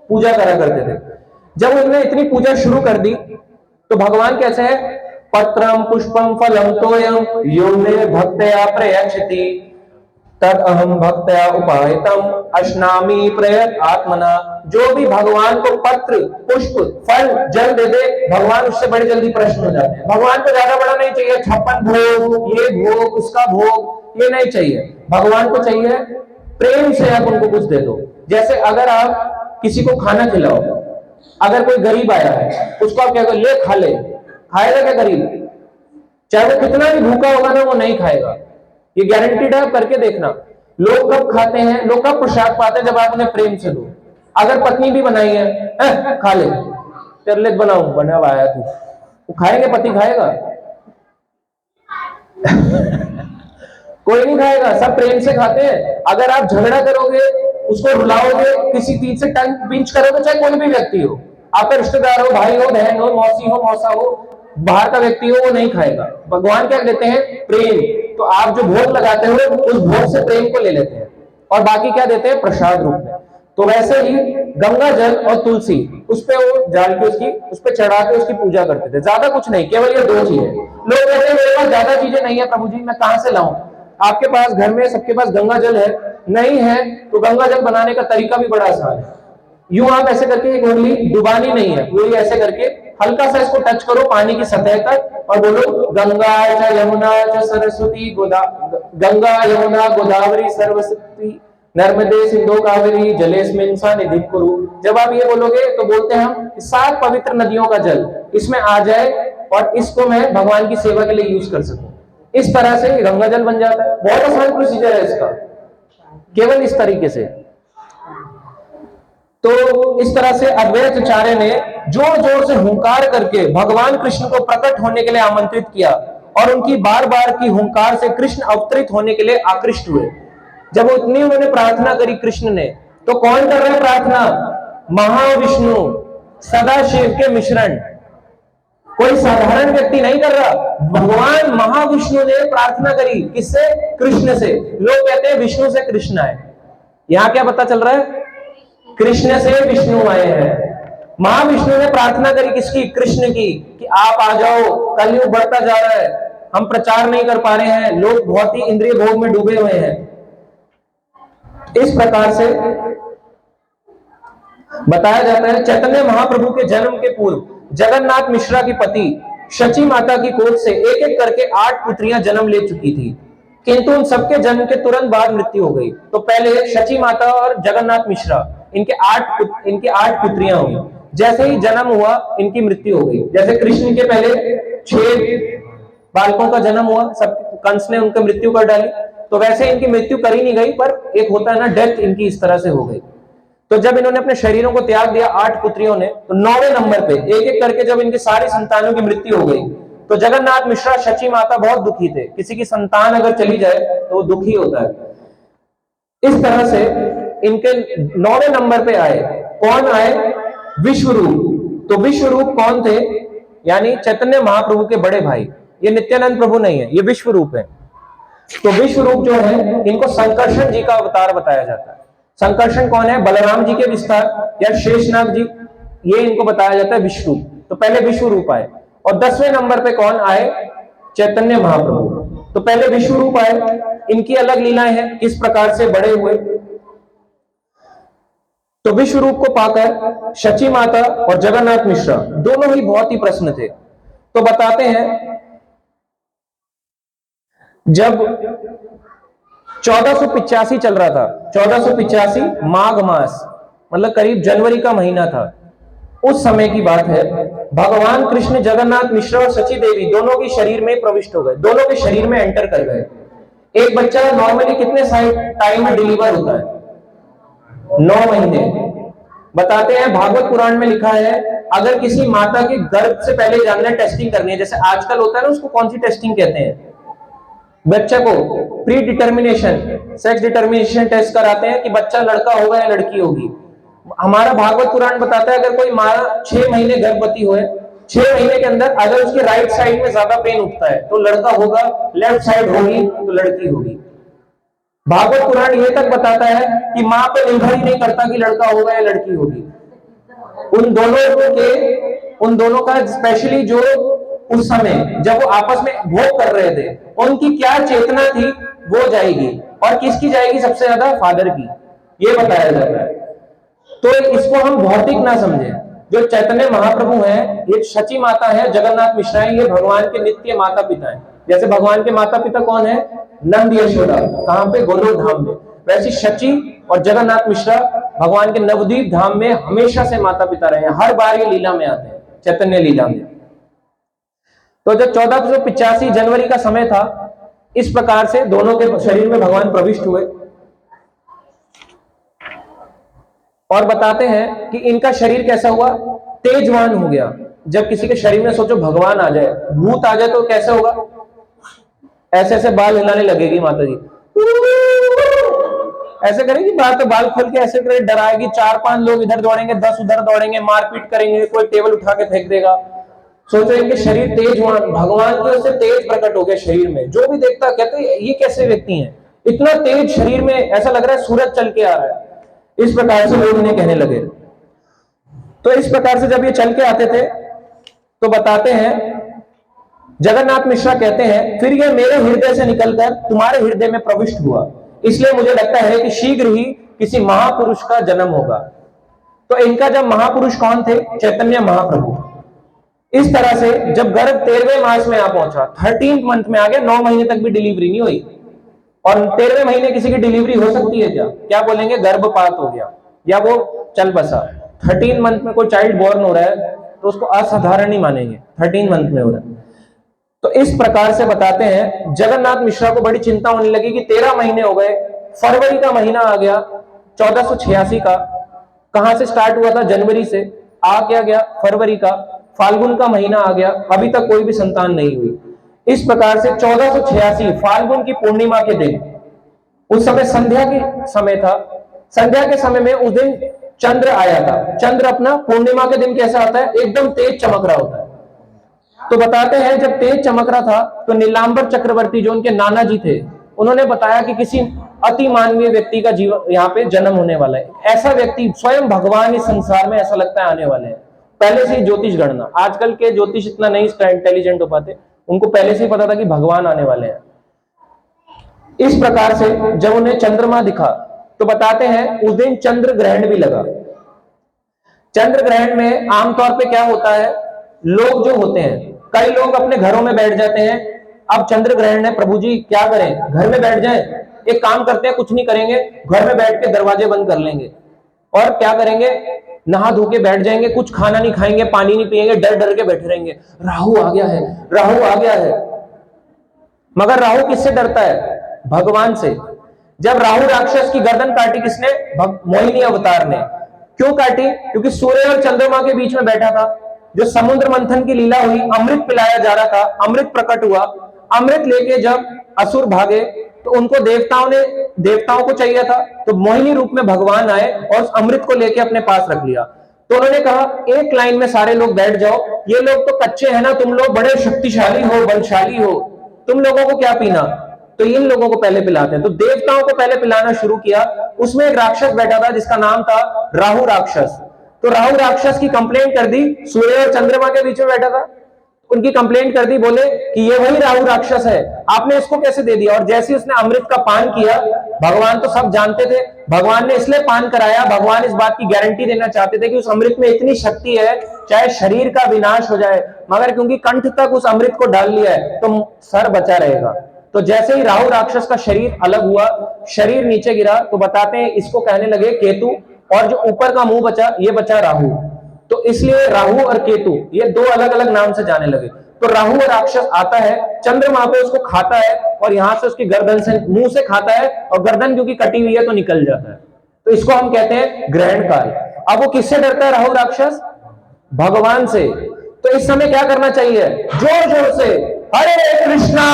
पूजा करा करते थे। जब उन्होंने इतनी पूजा शुरू कर दी तो भगवान कैसे है, पत्रम पुष्पम फलम तोयम यो मे भक्तया प्रयच्छति तद अहम भक्तया उपायतम अश्नामी प्रयत आत्मना। जो भी भगवान को पत्र पुष्प फल जल दे दे, भगवान उससे बड़े जल्दी प्रश्न हो जाते हैं। भगवान को ज्यादा बड़ा नहीं चाहिए, 56 भोग, ये भोग, उसका भोग, ये नहीं चाहिए। भगवान को चाहिए प्रेम से आप उनको कुछ दे दो। जैसे अगर आप किसी को खाना खिलाओ, अगर कोई गरीब आया है, उसको आप क्या करो, ले खा ले, खाएगा क्या गरीब? चाहे वो कितना भी भूखा होगा ना, वो नहीं खाएगा, ये गारंटीड है, करके देखना। लोग कब खाते हैं, लोग कब प्रसाद पाते हैं, जब आप उन्हें प्रेम से दो। अगर पत्नी भी बनाई है, खा ले, तेरे लिए बनाऊं, बना हुआ आया तू, वो खाएंगे, पति खाएगा? कोई नहीं खाएगा, सब प्रेम से खाते हैं। अगर आप झगड़ा करोगे, उसको रुलाओगे, किसी चीज से टंग पिंच करोगे, चाहे कोई भी व्यक्ति हो, आपका रिश्तेदार हो, भाई हो, बहन हो, मौसी हो, मौसा हो, बाहर का व्यक्ति हो, वो नहीं खाएगा। भगवान क्या देते हैं, प्रेम। तो आप जो भोग लगाते हो, उस भोग से प्रेम को ले लेते हैं, और बाकी क्या देते हैं, प्रसाद रूप में। तो वैसे ही गंगा जल और तुलसी, उस पे वो डाल के उसकी, उस पे चढ़ा के उसकी पूजा करते थे। ज्यादा कुछ नहीं, केवल ये 2 चीजें। लोग कहते हैं मेरे पास ज्यादा चीजें नहीं है प्रभु जी, मैं कहां से लाऊं? आपके पास घर में सबके पास गंगा जल है, नहीं है तो गंगा जल बनाने का तरीका भी बड़ा आसान है। यूं आप ऐसे करके, एक उंगली डुबानी नहीं है, पूरी ऐसे करके हल्का सा इसको टच करो पानी की सतह तक, और बोलो गंगा च यमुना च सरस्वती गंगा यमुना गोदावरी सरस्वती नर्मदे सिंधु कावेरी जलेस्मिन् सन्निधिं कुरु। जब आप ये बोलोगे तो बोलते हैं हम 7 पवित्र नदियों का जल इसमें आ जाए और इसको मैं भगवान की सेवा के लिए यूज कर सकूं। इस तरह से गंगा जल बन जाता है। बहुत आसान प्रोसीजर है इसका, केवल इस तरीके से। तो इस तरह से अद्वैत आचार्य ने जोर जोर से हुंकार करके भगवान कृष्ण को प्रकट होने के लिए आमंत्रित किया, और उनकी बार बार की हुंकार से कृष्ण अवतरित होने के लिए आकृष्ट हुए। जब वो इतनी उन्होंने प्रार्थना करी कृष्ण ने, तो कौन कर रहा है प्रार्थना? महाविष्णु, सदाशिव के मिश्रण, कोई साधारण व्यक्ति नहीं कर रहा। भगवान महाविष्णु ने प्रार्थना करी, किससे? कृष्ण से। लोग कहते हैं विष्णु से कृष्ण आए, यहां क्या पता चल रहा है? कृष्ण से विष्णु आए हैं। महाविष्णु ने प्रार्थना करी किसकी? कृष्ण की, कि आप आ जाओ, कलयुग बढ़ता जा रहा है, हम प्रचार नहीं कर पा रहे हैं, लोग बहुत ही इंद्रिय भोग में डूबे हुए हैं। इस प्रकार से बताया जाता है चैतन्य महाप्रभु के जन्म के पूर्व जगन्नाथ मिश्रा की पति शची माता की कोख से एक एक करके 8 पुत्रियां जन्म ले चुकी थी, किंतु उन सबके जन्म के तुरंत बाद मृत्यु हो गई। तो पहले शची माता और जगन्नाथ मिश्रा, इनके 8 पुत्रियां हुई। जैसे ही जन्म हुआ इनकी मृत्यु हो गई। जैसे कृष्ण के पहले 6 बालकों का जन्म हुआ, सब कंस ने उनकी मृत्यु कर डाली, तो वैसे इनकी मृत्यु करी नहीं गई, पर एक होता है ना डेथ, इनकी इस तरह से हो गई। तो जब इन्होंने अपने शरीरों को त्याग दिया 8 पुत्रियों ने, तो 9वें नंबर पे एक एक करके जब इनकी सारी संतानों की मृत्यु हो गई, तो जगन्नाथ मिश्रा शची माता बहुत दुखी थे। किसी की संतान अगर चली जाए तो वो दुखी होता है। इस तरह से इनके 9वें नंबर पे आए, कौन आए? विश्वरूप। तो विश्वरूप कौन थे? यानी चैतन्य महाप्रभु के बड़े भाई। ये नित्यानंद प्रभु नहीं है, ये विश्वरूप है। तो विश्वरूप जो है, इनको संकर्षण जी का अवतार बताया जाता है। संकर्षण कौन है? बलराम जी के विस्तार या शेषनाग जी, ये इनको बताया जाता है विश्वरूप। तो पहले विश्वरूप आए, और 10वें नंबर पे कौन आए? चैतन्य महाप्रभु। तो पहले विश्वरूप आए, इनकी अलग लीलाएं हैं, किस प्रकार से बड़े हुए। तो विश्वरूप को पाकर शची माता और जगन्नाथ मिश्रा दोनों ही बहुत ही प्रसन्न थे। तो बताते हैं जब 1485 चल रहा था, 1485 माघ मास, मतलब करीब जनवरी का महीना था, उस समय की बात है। भगवान कृष्ण जगन्नाथ मिश्रा और सची देवी दोनों के शरीर में प्रविष्ट हो गए, दोनों के शरीर में एंटर कर गए। एक बच्चा नॉर्मली कितने टाइम में डिलीवर होता है? 9 महीने। बताते हैं भागवत पुराण में लिखा है, अगर किसी माता के गर्भ से पहले जानना टेस्टिंग करनी है, जैसे आजकल होता है ना, उसको कौन सी टेस्टिंग कहते हैं, बच्चे को pre determination, sex determination test कराते हैं कि बच्चा लड़का होगा या लड़की होगी। हमारा भागवत पुराण बताता है अगर कोई माँ 6 महीने गर्भवती हो, 6 महीने के अंदर अगर उसके राइट साइड में ज्यादा पेन उठता है तो लड़का होगा, लेफ्ट साइड होगी तो लड़की होगी। भागवत पुराण ये तक बताता है कि मां पर निर्भर ही नहीं करता कि लड़का होगा या लड़की होगी। उन दोनों का स्पेशली जो उस समय जब वो आपस में भोग कर रहे थे, उनकी क्या चेतना थी वो जाएगी, और किसकी जाएगी सबसे ज्यादा, फादर की, ये बताया जाता है। तो इसको हम भौतिक ना समझे। जो चैतन्य महाप्रभु हैं, ये शची माता है, जगन्नाथ मिश्रा है, ये भगवान के नित्य माता पिता हैं। जैसे भगवान के माता पिता कौन है, नंद यशोदा, कहां पे, गोलोक धाम में, वैसी शची और जगन्नाथ मिश्रा भगवान के नवद्वीप धाम में हमेशा से माता पिता रहे हैं। हर बार ये लीला में आते हैं, चैतन्य लीला में। तो जब 1485 जनवरी का समय था, इस प्रकार से दोनों के शरीर में भगवान प्रविष्ट हुए, और बताते हैं कि इनका शरीर कैसा हुआ, तेजवान हो गया। जब किसी के शरीर में सोचो भगवान आ जाए, भूत आ जाए तो कैसे होगा, ऐसे ऐसे बाल हिलाने लगेगी माता जी, ऐसे करेगी, बाल खोल के ऐसे करे, डराएगी, 4-5 लोग इधर दौड़ेंगे, 10 उधर दौड़ेंगे, मारपीट करेंगे, कोई टेबल उठा के फेंक देगा। सोचो इनके शरीर तेजवान, भगवान के उससे तेज प्रकट हो गया शरीर में। जो भी देखता कहते ये कैसे व्यक्ति हैं, इतना तेज शरीर में, ऐसा लग रहा है सूरज चल के आ रहा है। इस प्रकार से लोग इन्हें कहने लगे। तो इस प्रकार से जब ये चल के आते थे तो बताते हैं, जगन्नाथ मिश्रा कहते हैं, फिर ये मेरे हृदय से निकलकर तुम्हारे हृदय में प्रविष्ट हुआ, इसलिए मुझे लगता है कि शीघ्र ही किसी महापुरुष का जन्म होगा। तो इनका जब महापुरुष कौन थे, चैतन्य महाप्रभु। इस तरह से जब गर्भ 13वें मास में आ पहुंचा, 13th मंथ में आ गया, 9 महीने तक भी डिलीवरी नहीं हुई, और 13वें महीने किसी की डिलीवरी हो सकती है क्या, क्या बोलेंगे, गर्भपात हो गया या वो चल बसा। 13 मंथ में कोई चाइल्ड बोर्न हो रहा है तो उसको असाधारण नहीं मानेंगे, 13 मंथ में हो रहा है। तो इस प्रकार से बताते हैं, जगन्नाथ मिश्रा को बड़ी चिंता होने लगी कि 13 महीने हो गए, फरवरी का महीना आ गया 1486 का, कहां से स्टार्ट हुआ था, जनवरी से, आ क्या गया फरवरी का, फाल्गुन का महीना आ गया, अभी तक कोई भी संतान नहीं हुई। इस प्रकार से 1486 फाल्गुन की पूर्णिमा के दिन, उस समय संध्या के समय था, संध्या के समय में उस दिन चंद्र आया था। चंद्र अपना पूर्णिमा के दिन कैसा आता है, एकदम तेज चमक रहा होता है। तो बताते हैं जब तेज चमक रहा था तो नीलांबर चक्रवर्ती जो उनके नाना जी थे, उन्होंने बताया कि किसी अति मानवीय व्यक्ति का जीवन यहाँ पे जन्म होने वाला है। ऐसा व्यक्ति स्वयं भगवान इस संसार में ऐसा लगता है आने वाले हैं। पहले से ही ज्योतिष गणना, आजकल के ज्योतिष इतना नहीं इंटेलिजेंट हो पाते, उनको पहले से ही पता था कि भगवान आने वाले हैं। इस प्रकार से जब उन्हें चंद्रमा दिखा तो बताते हैं उस दिन चंद्र ग्रहण भी लगा। चंद्र ग्रहण में आमतौर पे क्या होता है, लोग जो होते हैं, कई लोग अपने घरों में बैठ जाते हैं, अब चंद्र ग्रहण है प्रभु जी क्या करें, घर में बैठ जाएं, एक काम करते हैं कुछ नहीं करेंगे, घर में बैठ के दरवाजे बंद कर लेंगे और क्या करेंगे, नहा धो के बैठ जाएंगे, कुछ खाना नहीं खाएंगे, पानी नहीं पिएंगे, डर डर के बैठे रहेंगे, राहु आ गया है, राहु आ गया है। मगर राहु किससे डरता है, भगवान से। जब राहु राक्षस की गर्दन काटी किसने, मोहिनी अवतार ने। क्यों काटी, क्योंकि सूर्य और चंद्रमा के बीच में बैठा था, जो समुद्र मंथन की लीला हुई, अमृत पिलाया जा रहा था, अमृत प्रकट हुआ, अमृत लेके जब असुर भागे तो उनको देवताओं को चाहिए था, तो मोहिनी रूप में भगवान आए और उस अमृत को लेके अपने पास रख लिया। तो उन्होंने कहा एक लाइन में सारे लोग बैठ जाओ, ये लोग तो कच्चे हैं ना, तुम लोग बड़े शक्तिशाली हो, बलशाली हो, तुम लोगों को क्या पीना, तो इन लोगों को पहले पिलाते हैं। तो देवताओं को पहले पिलाना शुरू किया। उसमें एक राक्षस बैठा था जिसका नाम था राहु राक्षस। तो राहु राक्षस की कंप्लेंट कर दी, सूर्य और चंद्रमा के बीच में बैठा था, उनकी कंप्लेंट कर दी, बोले कि ये वही राहु राक्षस है, आपने इसको कैसे दे दिया। और जैसे उसने अमृत का पान किया, भगवान तो सब जानते थे, भगवान ने इसलिए पान कराया, भगवान इस बात की गारंटी देना चाहते थे कि उस अमृत में इतनी शक्ति है, चाहे शरीर का विनाश हो जाए, मगर क्योंकि कंठ तक उस अमृत को डाल लिया है तो सर बचा रहेगा। तो जैसे ही राहु राक्षस का शरीर अलग हुआ, शरीर नीचे गिरा, तो बताते हैं इसको कहने लगे केतु, और जो ऊपर का मुंह बचा ये बचा राहु। तो इसलिए राहु और केतु ये दो अलग अलग नाम से जाने लगे। तो राहु और राक्षस आता है, चंद्रमा पे उसको खाता है और यहां से उसकी गर्दन से, मुंह से खाता है, और गर्दन क्योंकि कटी हुई है तो निकल जाता है। तो इसको हम कहते हैं ग्रहण काल। अब वो किससे डरता है राहु राक्षस? भगवान से। तो इस समय क्या करना चाहिए? जोर जोर से हरे कृष्णा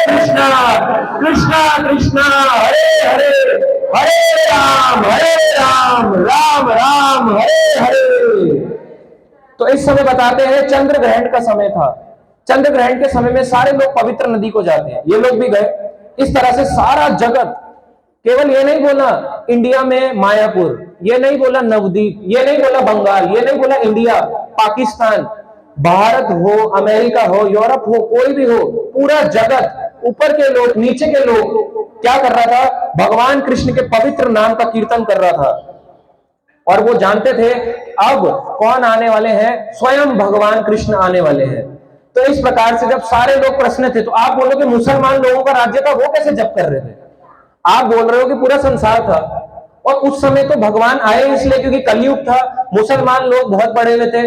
कृष्णा कृष्णा हरे हरे, हरे राम राम राम हरे हरे। तो इस समय बताते हैं चंद्र ग्रहण का समय था। चंद्र ग्रहण के समय में सारे लोग पवित्र नदी को जाते हैं, ये लोग भी गए। इस तरह से सारा जगत, केवल ये नहीं बोला इंडिया में मायापुर, ये नहीं बोला नवद्वीप, ये नहीं बोला बंगाल, ये नहीं बोला इंडिया, पाकिस्तान, भारत हो, अमेरिका हो, यूरोप हो, कोई भी हो, पूरा जगत, ऊपर के लोग नीचे के लोग क्या कर रहा था? भगवान कृष्ण के पवित्र नाम का कीर्तन कर रहा था। और वो जानते थे अब कौन आने वाले हैं? स्वयं भगवान कृष्ण आने वाले हैं। तो इस प्रकार से जब सारे लोग प्रसन्न थे, तो आप बोलोगे मुसलमान लोगों का राज्य था, वो कैसे जप कर रहे थे? आप बोल रहे हो कि पूरा संसार था। और उस समय तो भगवान आए इसलिए क्योंकि कलयुग था, मुसलमान लोग बहुत बड़े हुए थे,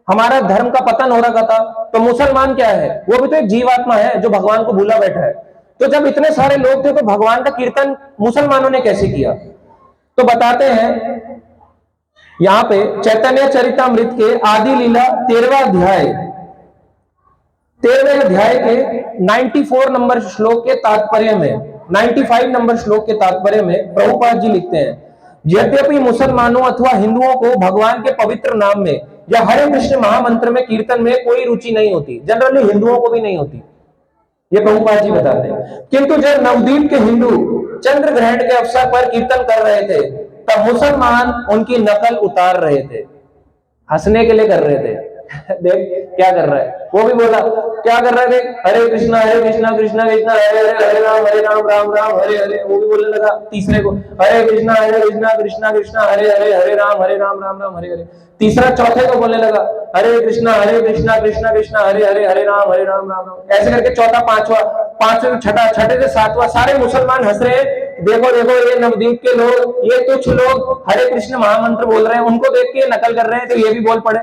हमारा धर्म का पतन हो रखा था। तो मुसलमान क्या है? वो भी तो एक जीवात्मा है जो भगवान को भूला बैठा है। तो जब इतने सारे लोग थे तो भगवान का कीर्तन मुसलमानों ने कैसे किया? तो बताते हैं यहां पे चैतन्य चरितमृत के आदि लीला 13वें अध्याय के 94 नंबर श्लोक के तात्पर्य में, 95 नंबर श्लोक के तात्पर्य में प्रभुपाद जी लिखते हैं, यद्यपि मुसलमानों अथवा हिंदुओं को भगवान के पवित्र नाम में या हरे कृष्ण महामंत्र में कीर्तन में कोई रुचि नहीं होती, जनरली हिंदुओं को भी नहीं होती, ये प्रभुपाद जी बताते हैं। किंतु जब नवद्वीप के हिंदू चंद्र ग्रहण के अवसर पर कीर्तन कर रहे थे, तब मुसलमान उनकी नकल उतार रहे थे, हंसने के लिए कर रहे थे। देख क्या कर रहा है, वो भी बोला क्या कर रहा है, देख हरे कृष्णा कृष्णा कृष्णा हरे हरे, हरे राम राम हरे हरे। वो भी बोलने लगा तीसरे को, हरे कृष्णा कृष्णा कृष्णा हरे हरे, हरे राम राम राम हरे हरे। तीसरा चौथे को बोलने लगा हरे कृष्णा कृष्णा कृष्णा हरे हरे, हरे राम राम राम। ऐसे करके चौथा, पांचवा छठा, छठे से सातवां सारे मुसलमान हंस रहे हैं। देखो देखो ये नवद्वीप के लोग, ये तुच्छ लोग हरे कृष्ण महामंत्र बोल रहे हैं, उनको देख के नकल कर रहे हैं, तो ये भी बोल पड़े।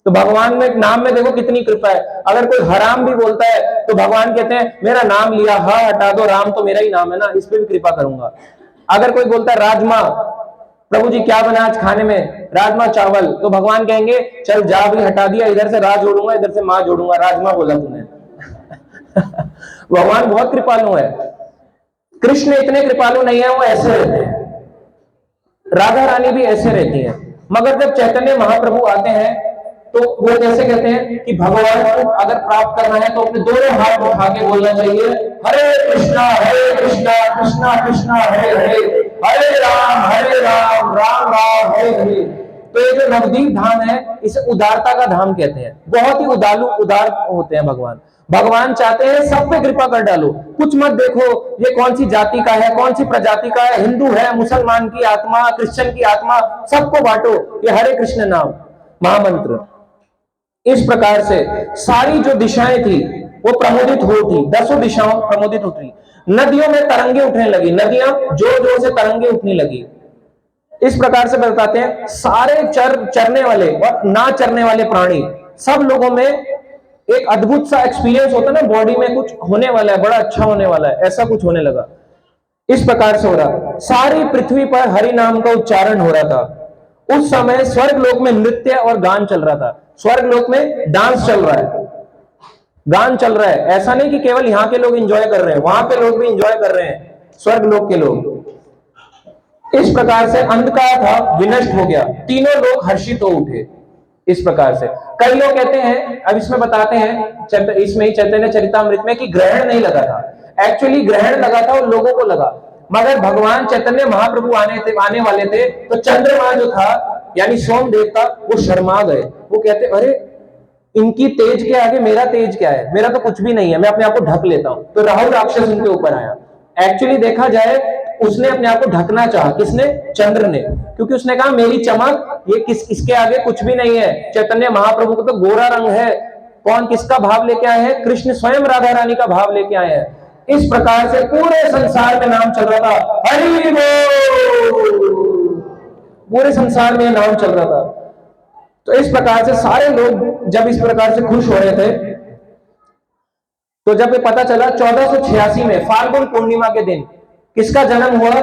तो भगवान में नाम में देखो कितनी कृपा है। अगर कोई हराम भी बोलता है तो भगवान कहते हैं मेरा नाम लिया, हाँ हटा दो, राम तो मेरा ही नाम है ना, इस पे भी कृपा करूंगा। अगर कोई बोलता है राजमा, प्रभु जी क्या बना आज खाने में, राजमा चावल, तो भगवान कहेंगे चल जा भी, हटा दिया, इधर से रा जोड़ूंगा, इधर से माँ जोड़ूंगा, राजमा बोला तूने। भगवान बहुत कृपालु है। कृष्ण इतने कृपालु नहीं है, वो ऐसे रहते हैं। राधा रानी भी ऐसे रहती है। मगर जब चैतन्य महाप्रभु आते हैं तो वो कैसे कहते हैं कि भगवान को अगर प्राप्त करना है तो अपने दोनों हाथ उठा के बोलना चाहिए, हरे कृष्णा कृष्णा कृष्णा हरे हरे, हरे राम राम राम हरे हरे। तो ये जो नवद्वीप धाम है इसे उदारता का धाम कहते हैं। बहुत ही उदार होते हैं भगवान। भगवान चाहते हैं सब पे कृपा कर डालो, कुछ मत देखो ये कौन सी जाति का है, कौन सी प्रजाति का है, हिंदू है, मुसलमान की आत्मा, क्रिश्चियन की आत्मा, सबको बांटो ये हरे कृष्ण नाम महामंत्र। इस प्रकार से सारी जो दिशाएं थी वो प्रमोदित हो थी, 10 दिशाओं प्रमोदित उठी। नदियों में तरंगे उठने लगी, नदियां जोर जोर से तरंगे उठने लगी। इस प्रकार से बताते हैं सारे चरने वाले और ना चरने वाले प्राणी, सब लोगों में एक अद्भुत सा एक्सपीरियंस होता है ना, बॉडी में कुछ होने वाला है, बड़ा अच्छा होने वाला है, ऐसा कुछ होने लगा। इस प्रकार से हो रहा, सारी पृथ्वी पर हरि नाम का उच्चारण हो रहा था। उस समय स्वर्ग लोक में नृत्य और गान चल रहा था। स्वर्ग लोक में डांस चल रहा है, गान चल रहा है। ऐसा नहीं कि केवल यहाँ के लोग एंजॉय कर रहे हैं, वहां के लोग भी एंजॉय कर रहे हैं, स्वर्ग लोक के लोग। इस प्रकार से अंधकार था विनष्ट हो गया, तीनों लोग हर्षित हो उठे। इस प्रकार से कई लोग कहते हैं, अब इसमें बताते हैं इसमें चैतन्य चरितमृत में कि ग्रहण नहीं लगा था। एक्चुअली ग्रहण लगा था और लोगों को लगा, मगर भगवान चैतन्य महाप्रभु आने वाले थे तो चंद्रमा जो था यानी सोम देवता वो शर्मा गए। वो कहते अरे इनकी तेज के आगे मेरा तेज क्या है, मेरा तो कुछ भी नहीं है, मैं अपने आप को ढक लेता हूं। तो राहु राक्षस उनके ऊपर आया। एक्चुअली देखा जाए उसने अपने आप को ढकना चाहा, किसने? चंद्र ने, क्योंकि उसने कहा मेरी चमक ये इसके आगे कुछ भी नहीं है। चैतन्य महाप्रभु को तो गोरा रंग है, कौन किसका भाव लेके आए हैं? कृष्ण स्वयं राधा रानी का भाव लेके आए हैं। इस प्रकार से पूरे संसार में नाम चल रहा था, हरि बोल, पूरे संसार में नाम चल रहा था। तो इस प्रकार से सारे लोग जब इस प्रकार से खुश हो रहे थे, तो जब ये पता चला 1486 में फाल्गुन पूर्णिमा के दिन किसका जन्म हुआ?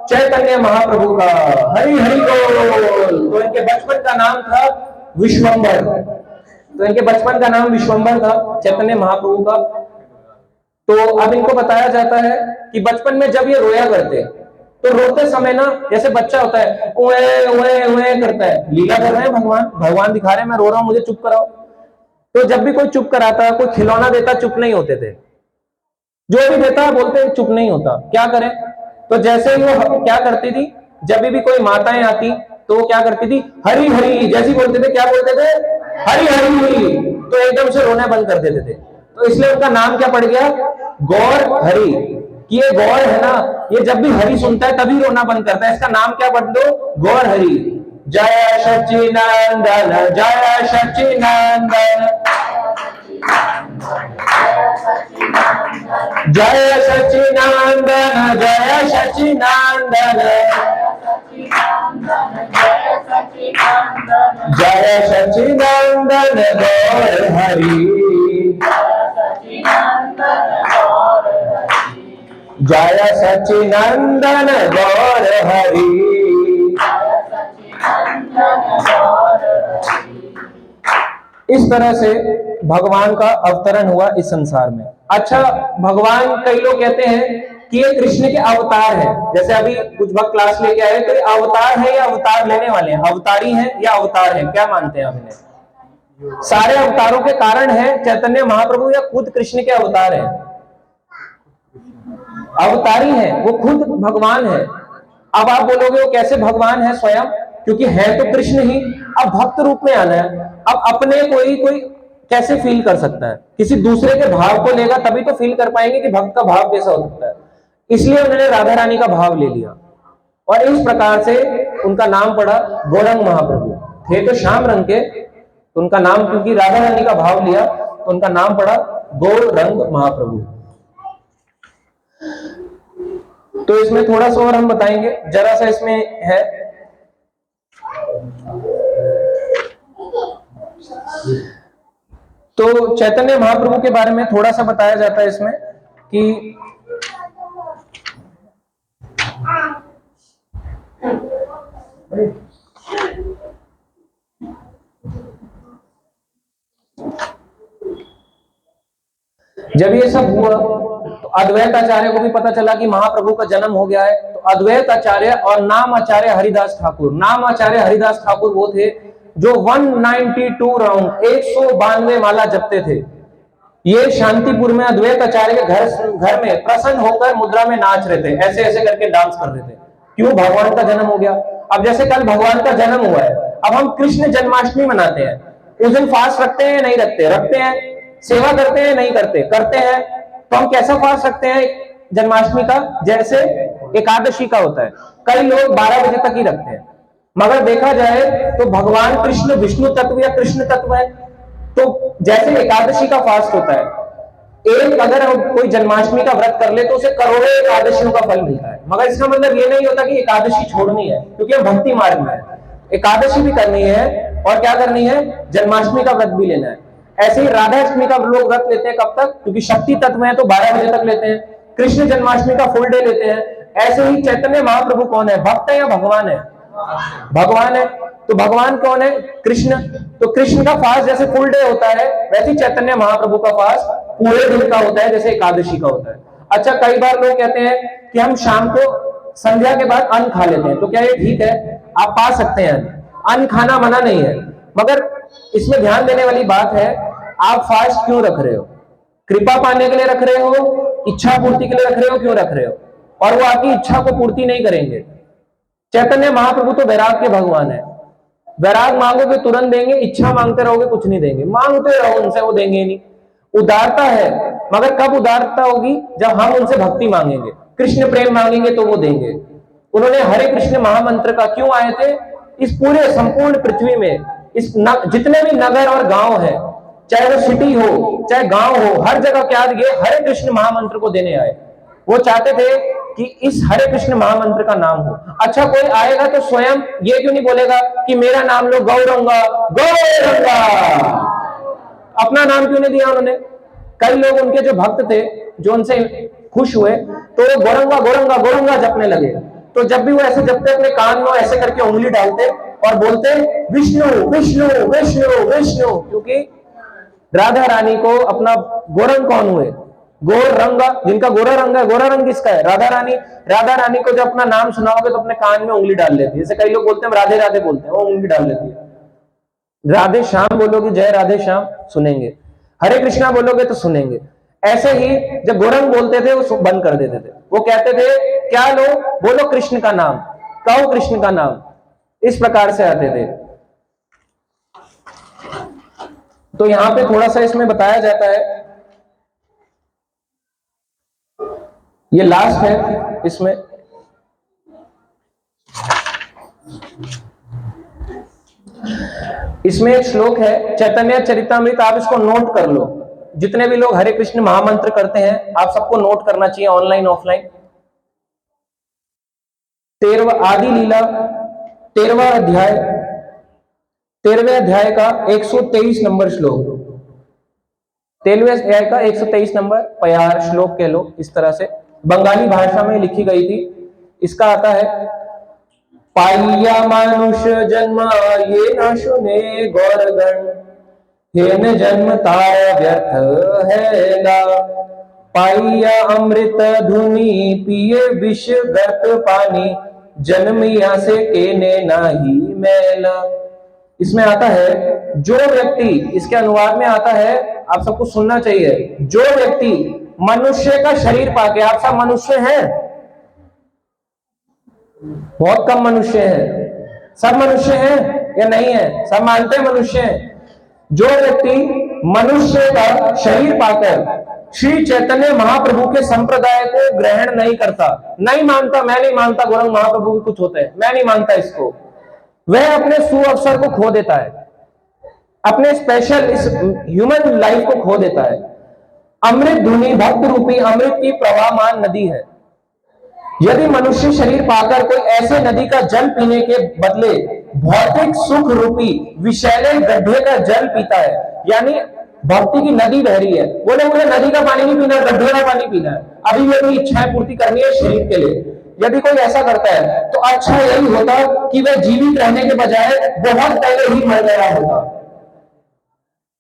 चैतन्य महाप्रभु का। हरि हरि बोल। तो इनके बचपन का नाम था विश्वंभर। तो इनके बचपन का नाम विश्वंभर था, चैतन्य महाप्रभु का। तो अब इनको बताया जाता है कि बचपन में जब ये रोया करते, तो रोते समय ना जैसे बच्चा होता है उए उए उए करता है, लीला कर रहे हैं भगवान, भगवान दिखा रहे हैं मैं रो रहा हूं मुझे चुप कराओ। तो जब भी कोई चुप कराता, कोई खिलौना देता, चुप नहीं होते थे। जो भी देता बोलते चुप नहीं होता, क्या करें। तो जैसे ही वो क्या करती थी, जब भी कोई माताएं आती तो वो क्या करती थी, हरी हरी जैसी बोलते थे, क्या बोलते थे, हरी हरी। तो एकदम से रोना बंद कर देते थे। तो इसलिए उनका नाम क्या पड़ गया, गौर हरि। कि ये गौर है ना, ये जब भी हरि सुनता है तभी रोना बंद करता है, इसका नाम क्या बदलो, गौर हरि। जय सच्चिदानंदन जय सच्चिदानंदन जय सच्चिदानंदन जय सच्चिदानंदन जय सच्चिदानंदन गौर हरि जय सच्चिदानंदन गौर हरि। इस तरह से भगवान का अवतरण हुआ इस संसार में। अच्छा, भगवान कई लोग कहते हैं कि ये कृष्ण के अवतार है। जैसे अभी कुछ भक्त क्लास लेके आए तो ये अवतार है या अवतार लेने वाले हैं, अवतारी हैं या अवतार हैं, क्या मानते हैं आप इन्हें। सारे अवतारों के कारण है चैतन्य महाप्रभु या खुद कृष्ण के अवतार हैं, अवतारी हैं, वो खुद भगवान है। अब आप बोलोगे वो कैसे भगवान है स्वयं, क्योंकि है तो कृष्ण ही, अब भक्त रूप में आना है। अब अपने कोई कैसे फील कर सकता है, किसी दूसरे के भाव को लेगा तभी तो फील कर पाएंगे कि भक्त का भाव कैसा हो सकता है। इसलिए उन्होंने राधा रानी का भाव ले लिया और इस प्रकार से उनका नाम पड़ा गौरंग महाप्रभु। थे तो श्याम रंग के, तो उनका नाम क्योंकि राधा रानी का भाव लिया तो उनका नाम पड़ा गौरंग महाप्रभु। तो इसमें थोड़ा सा और हम बताएंगे, जरा सा इसमें है तो चैतन्य महाप्रभु के बारे में थोड़ा सा बताया जाता है इसमें कि जब ये सब हुआ तो अद्वैत आचार्य को भी पता चला कि महाप्रभु का जन्म हो गया है। तो अद्वैत आचार्य और नाम आचार्य हरिदास ठाकुर, नाम आचार्य हरिदास ठाकुर वो थे जो 192 राउंड 192 माला जपते थे। ये शांतिपुर में अद्वैत आचार्य के घर में प्रसन्न होकर मुद्रा में नाच रहे थे, ऐसे ऐसे करके डांस कर रहे थे। क्यों, भगवान का जन्म हो गया। अब जैसे कल भगवान का जन्म हुआ है, अब हम कृष्ण जन्माष्टमी मनाते हैं, उस दिन फास्ट रखते हैं नहीं रखते, रखते हैं। सेवा करते हैं नहीं करते, करते हैं। तो हम कैसा फास्ट रखते हैं जन्माष्टमी का, जैसे एकादशी का होता है। कई लोग 12 बजे तक ही रखते हैं, मगर देखा जाए तो भगवान कृष्ण विष्णु तत्व या कृष्ण तत्व है। तो जैसे एकादशी का फास्ट होता है, एक अगर कोई जन्माष्टमी का व्रत कर ले तो उसे करोड़ों एकादशियों का फल मिलता है। मगर इसका मतलब ये नहीं होता कि एकादशी छोड़नी है, क्योंकि हम भक्ति मार्ग में है। एकादशी भी करनी है और क्या करनी है, जन्माष्टमी का व्रत भी लेना है। ऐसे ही राधाष्टमी का लोग व्रत लेते हैं, कब तक, क्योंकि शक्ति तत्व है तो 12 बजे तक लेते हैं। कृष्ण जन्माष्टमी का फुल डे लेते हैं। ऐसे ही चैतन्य महाप्रभु कौन है, भक्त है या भगवान है, भगवान है। तो भगवान कौन है, कृष्ण। तो कृष्ण का फास्ट जैसे फुल डे होता है, वैसे चैतन्य महाप्रभु का फास्ट पूरे दिन का होता है, जैसे एकादशी का होता है। अच्छा, कई बार लोग कहते हैं कि हम शाम को संध्या के बाद अन्न खा लेते हैं, तो क्या ये ठीक है, आप पा सकते हैं अन्न खाना मना नहीं है। मगर इसमें ध्यान देने वाली बात है, आप फास्ट क्यों रख रहे हो, कृपा पाने के लिए रख रहे हो, इच्छा पूर्ति के लिए रख रहे हो, क्यों रख रहे हो, और वो आपकी इच्छा को पूर्ति नहीं करेंगे। चैतन्य महाप्रभु तो वैराग के भगवान है, वैराग मांगोगे तुरंत देंगे, इच्छा मांगते रहोगे कुछ नहीं देंगे, मांगते रहो उनसे, वो देंगे नहीं। उदारता है, मगर कब उदारता होगी, जब हम उनसे भक्ति मांगेंगे, कृष्ण प्रेम मांगेंगे तो वो देंगे। उन्होंने हरे कृष्ण महामंत्र का क्यों आए थे, इस पूरे संपूर्ण पृथ्वी में जितने भी नगर और गांव है, चाहे वो सिटी हो चाहे गांव हो, हर जगह क्या दिए, हरे कृष्ण महामंत्र को देने आए। वो चाहते थे कि इस हरे कृष्ण महामंत्र का नाम हो। अच्छा, कोई आएगा तो स्वयं ये क्यों नहीं बोलेगा कि मेरा नाम लो गौरंगा गौरंगा, अपना नाम क्यों नहीं दिया उन्होंने। कई लोग उनके जो भक्त थे, जो उनसे खुश हुए, तो वो गौरंगा गौरंगा गौरंगा जपने लगे। तो जब भी वो ऐसे जपते अपने कान में ऐसे करके उंगली डालते और बोलते विष्णु विष्णु विष्णु विष्णु, क्योंकि राधा रानी को अपना गोरंग कौन हुए, गोर रंग, जिनका गोरा रंग है, गोरा रंग किसका है, राधा रानी। राधा रानी को जब अपना नाम सुनाओगे तो अपने कान में उंगली डाल लेती है, जैसे कई लोग बोलते हैं राधे राधे बोलते हैं, वो उंगली डाल लेती है। राधे श्याम बोलोगे, जय राधे श्याम सुनेंगे, हरे कृष्णा बोलोगे तो सुनेंगे। ऐसे ही जब गोरंग बोलते थे वो बंद कर देते थे, वो कहते थे क्या लो, बोलो कृष्ण का नाम, कहो कृष्ण का नाम, इस प्रकार से आते थे। तो यहां पे थोड़ा सा इसमें बताया जाता है, ये लास्ट है इसमें, इसमें एक श्लोक है चैतन्य चरितामृत, आप इसको नोट कर लो। जितने भी लोग हरे कृष्ण महामंत्र करते हैं आप सबको नोट करना चाहिए, ऑनलाइन ऑफलाइन। 13वां आदि लीला 13वां अध्याय, 13वें अध्याय का 123 नंबर श्लोक, 13वें अध्याय का 123 नंबर प्यार श्लोक कह लो, इस तरह से बंगाली भाषा में लिखी गई थी। इसका आता है, पाइया मनुष्य जन्म ये न सुने गौरगण, हे न जन्म तारा व्यर्थ है ला, पाइया अमृत धुनी पिए विष गर्त पानी, जन्मिया से केने नाही मैला। इसमें आता है जो व्यक्ति, इसके अनुवाद में आता है, आप सबको सुनना चाहिए, जो व्यक्ति मनुष्य का शरीर पाके, आप सब मनुष्य हैं, बहुत कम मनुष्य हैं, सब मनुष्य हैं या नहीं है, सब मानते हैं मनुष्य हैं। जो व्यक्ति मनुष्य का शरीर पाकर श्री चैतन्य महाप्रभु के संप्रदाय को ग्रहण नहीं करता, नहीं मानता, मैं नहीं मानता गौरंग महाप्रभु भी कुछ होते हैं, मैं नहीं मानता इसको, वह अपने सुअवसर को खो देता है, अपने स्पेशल इस ह्यूमन लाइफ को खो देता है। अमृत धुनी भक्त रूपी अमृत की प्रवाहमान नदी है। यदि मनुष्य शरीर पाकर कोई ऐसे नदी का जल पीने के बदले भौतिक सुख रूपी विषैले गड्ढे का जल पीता है, यानी भक्ति की नदी बह रही है, बोले मुझे नदी का पानी नहीं पीना, गड्ढे का पानी पीना है, अभी मेरी इच्छाएं पूर्ति करनी है शरीर के लिए, यदि कोई ऐसा करता है तो अच्छा यही होता कि वह जीवित रहने के बजाय बहुत पहले ही मर गया होता।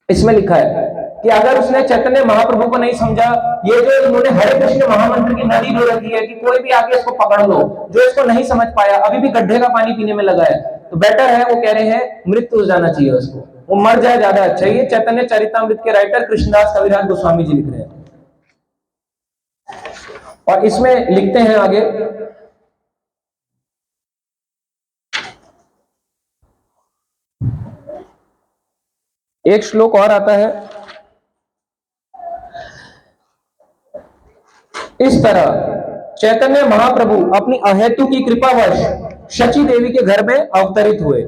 इसमें लिखा है कि अगर उसने चैतन्य महाप्रभु को नहीं समझा, ये जो इन्होंने हरे कृष्ण महामंत्र की नदी दे रखी है कि कोई भी आके इसको पकड़ लो, जो इसको नहीं समझ पाया, अभी भी गड्ढे का पानी पीने में लगा है, तो बेटर है, वो कह रहे हैं मृत्यु हो जाना चाहिए उसको, वो मर जाए ज्यादा अच्छा। ये चैतन्य चरितामृत के राइटर कृष्णदास कविराज गोस्वामी जी लिख रहे हैं, और इसमें लिखते हैं आगे, एक श्लोक और आता है इस तरह, चैतन्य महाप्रभु अपनी अहेतु की कृपावश शची देवी के घर में अवतरित हुए।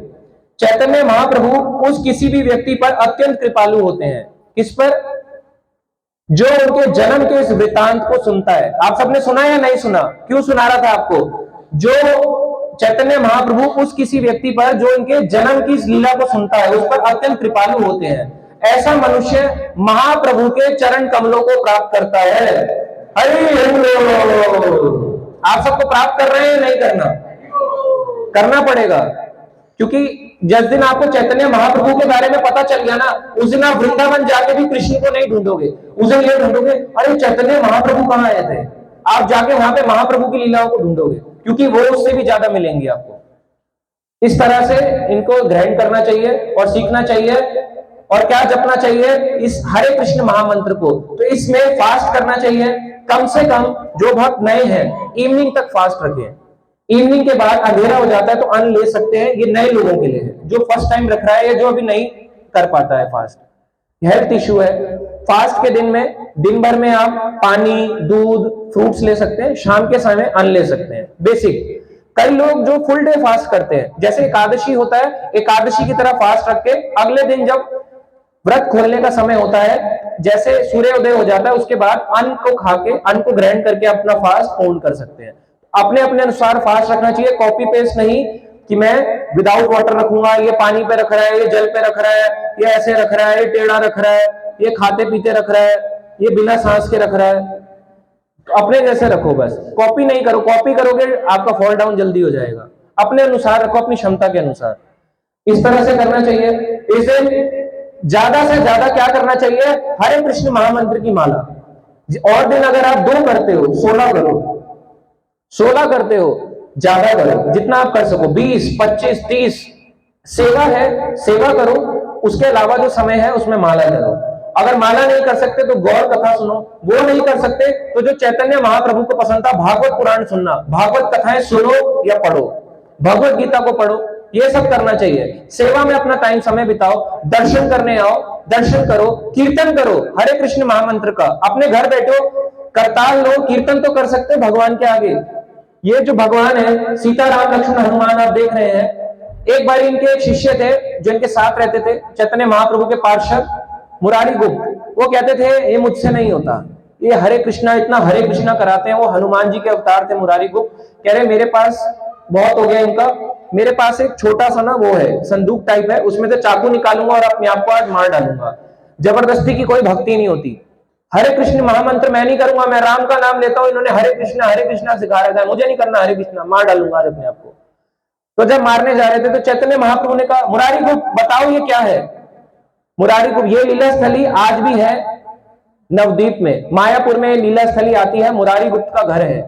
चैतन्य महाप्रभु उस किसी भी व्यक्ति पर अत्यंत कृपालु होते हैं, किस पर, जो उनके जन्म के इस वृतांत को सुनता है। आप सबने सुना या नहीं सुना, क्यों सुना रहा था आपको, जो चैतन्य महाप्रभु उस किसी व्यक्ति पर जो उनके जन्म की इस लीला को सुनता है उस पर अत्यंत कृपालु होते हैं, ऐसा मनुष्य महाप्रभु के चरण कमलों को प्राप्त करता है। आप सबको प्राप्त कर रहे हैं, नहीं करना, करना पड़ेगा, क्योंकि जिस दिन आपको चैतन्य महाप्रभु के बारे में पता चल गया ना, उस दिन आप वृंदावन जाके भी कृष्ण को नहीं ढूंढोगे, उस दिन ये ढूंढोगे अरे चैतन्य महाप्रभु कहां आए थे, आप जाके वहां पे महाप्रभु की लीलाओं को ढूंढोगे, क्योंकि वो उससे भी ज्यादा मिलेंगी आपको। इस तरह से इनको ग्रहण करना चाहिए और सीखना चाहिए, और क्या जपना चाहिए, इस हरे कृष्ण महामंत्र को। तो इसमें फास्ट करना चाहिए, कम से कम जो भक्त नए हैं इवनिंग तक फास्ट रखें, इवनिंग के बाद अंधेरा हो जाता है तो अन्न ले सकते हैं, ये नए लोगों के लिए है, जो फर्स्ट टाइम रख रहा है या जो अभी नहीं कर पाता है फास्ट, हेल्थ इश्यू है। फास्ट के दिन में दिन भर में आप पानी, दूध, फ्रूट्स ले सकते हैं, शाम के समय अन्न ले सकते हैं, बेसिक। कई लोग जो फुल डे फास्ट करते हैं, जैसे एकादशी होता है, एकादशी की तरह फास्ट रख के अगले दिन जब व्रत खोलने का समय होता है, जैसे सूर्योदय हो जाता है, उसके बाद अन्न को खा के, अन्न को ग्रहण करके अपना फास्ट पूर्ण कर सकते हैं। अपने अपने अनुसार फास्ट रखना चाहिए, कॉपी पेस्ट नहीं कि मैं विदाउट वाटर रखूंगा, ये पानी पे रख रहा है, ये जल पे रख रहा है, ये ऐसे रख रहा है, ये टेढ़ा रख रहा है, ये खाते पीते रख रहा है, ये बिना सांस के रख रहा है। अपने जैसे रखो, बस कॉपी नहीं करो, कॉपी करोगे आपका फॉल डाउन जल्दी हो जाएगा। अपने अनुसार रखो, अपनी क्षमता के अनुसार, इस तरह से करना चाहिए। इसे ज्यादा से ज्यादा क्या करना चाहिए, हरे कृष्ण महामंत्र की माला। और दिन अगर आप 2 करते हो, 16 करो, 16 करते हो, ज्यादा करो, जितना आप कर सको, 20, 25, 30। सेवा है, सेवा करो, उसके अलावा जो समय है उसमें माला करो। अगर माला नहीं कर सकते तो गौर कथा सुनो, वो नहीं कर सकते तो जो चैतन्य महाप्रभु को पसंद था भागवत पुराण सुनना, भागवत कथाएं सुनो या पढ़ो, भगवत गीता को पढ़ो, ये सब करना चाहिए। सेवा में अपना टाइम समय बिताओ, दर्शन करने आओ, दर्शन करो, कीर्तन करो हरे कृष्ण महामंत्र का, अपने घर बैठो, करताल लो, कीर्तन तो कर सकते हो भगवान के आगे। ये जो भगवान है, सीता राम लक्ष्मण हनुमान आप देख रहे हैं। एक बार इनके एक शिष्य थे जो इनके साथ रहते थे, चैतन्य महाप्रभु के पार्षद मुरारी गुप्त। वो कहते थे ये मुझसे नहीं होता, ये हरे कृष्णा, इतना हरे कृष्णा कराते हैं। वो हनुमान जी के अवतार थे मुरारी गुप्त। कह रहे मेरे पास बहुत हो गया इनका, मेरे पास एक छोटा सा ना वो है, संदूक टाइप है, उसमें से चाकू निकालूंगा और अपने आप को आज मार डालूंगा। जबरदस्ती की कोई भक्ति नहीं होती। हरे कृष्ण महामंत्र मैं नहीं करूंगा, मैं राम का नाम लेता हूं, इन्होंने हरे कृष्णा सिखा रखा है, मुझे नहीं करना हरे कृष्णा, मार डालूंगा आज अपने आप को। तो जब मारने जा रहे थे तो चैतन्य महाप्रभु ने कहा मुरारी गुप्त बताओ ये क्या है। मुरारी गुप्त, ये लीला स्थली आज भी है नवद्वीप में, मायापुर में लीला स्थली आती है, मुरारी गुप्त का घर है।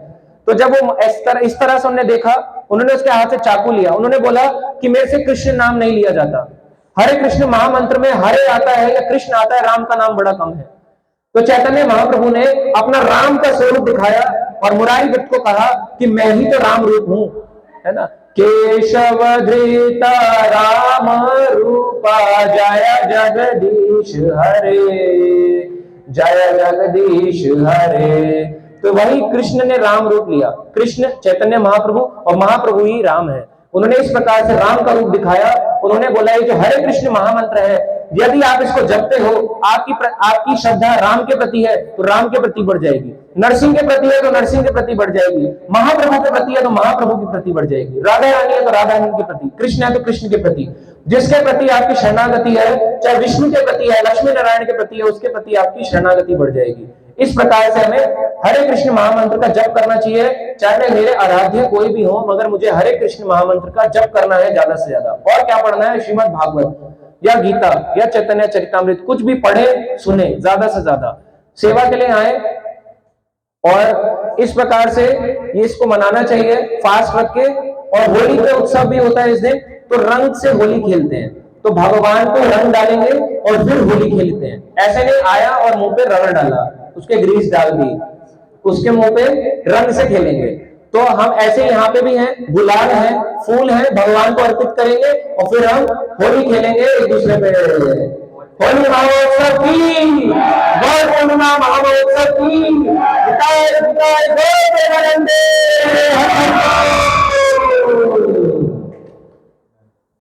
तो जब वो इस तरह से उन्होंने देखा, उन्होंने उसके हाथ से चाकू लिया, उन्होंने बोला कि मेरे से कृष्ण नाम नहीं लिया जाता, हरे कृष्ण महामंत्र में हरे आता है या कृष्ण आता है, राम का नाम बड़ा कम है। तो चैतन्य महाप्रभु ने अपना राम का स्वरूप दिखाया और मुरारी गुप्त को कहा कि मैं ही तो राम रूप हूं, है ना। केशव धृता राम रूपा जय जगदीश हरे, जय जगदीश हरे। तो वही कृष्ण ने राम रूप लिया, कृष्ण चैतन्य महाप्रभु और महाप्रभु ही राम है। उन्होंने इस प्रकार से राम का रूप दिखाया। उन्होंने बोला ये जो हरे कृष्ण महामंत्र है, यदि आप इसको जपते हो, आपकी श्रद्धा राम के प्रति है तो राम के प्रति बढ़ जाएगी, नरसिंह के प्रति है तो नरसिंह के प्रति बढ़ जाएगी, महाप्रभु के प्रति है तो महाप्रभु के प्रति बढ़ जाएगी, राधा रानी है तो राधा रानी के प्रति, कृष्ण है तो कृष्ण के प्रति, जिसके प्रति आपकी शरणागति है, चाहे विष्णु के प्रति है, लक्ष्मी नारायण के प्रति है, उसके प्रति आपकी शरणागति बढ़ जाएगी। इस प्रकार से हमें हरे कृष्ण महामंत्र का जप करना चाहिए, चाहे मेरे आराध्य कोई भी हो, मगर मुझे हरे कृष्ण महामंत्र का जप करना है ज्यादा से ज्यादा। और क्या पढ़ना है, श्रीमद् भागवत या गीता या चैतन्य चरितमृत, कुछ भी पढ़े सुने, ज्यादा से ज्यादा सेवा के लिए आए। और इस प्रकार से ये इसको मनाना चाहिए फास्ट रख के। और होली का उत्सव भी होता है इस दिन, तो रंग से होली खेलते हैं, तो भगवान को रंग डालेंगे और फिर होली खेलते हैं। ऐसे नहीं आया और मुंह पे रंग डाला, उसके ग्रीस डाल दी, उसके मुंह पे रंग से खेलेंगे। तो हम ऐसे यहाँ पे भी हैं, गुलाल है, फूल है, भगवान को अर्पित करेंगे और फिर हम होली खेलेंगे एक दूसरे पे। होली महोत्सव की, गौर पूर्णिमा महोत्सव की,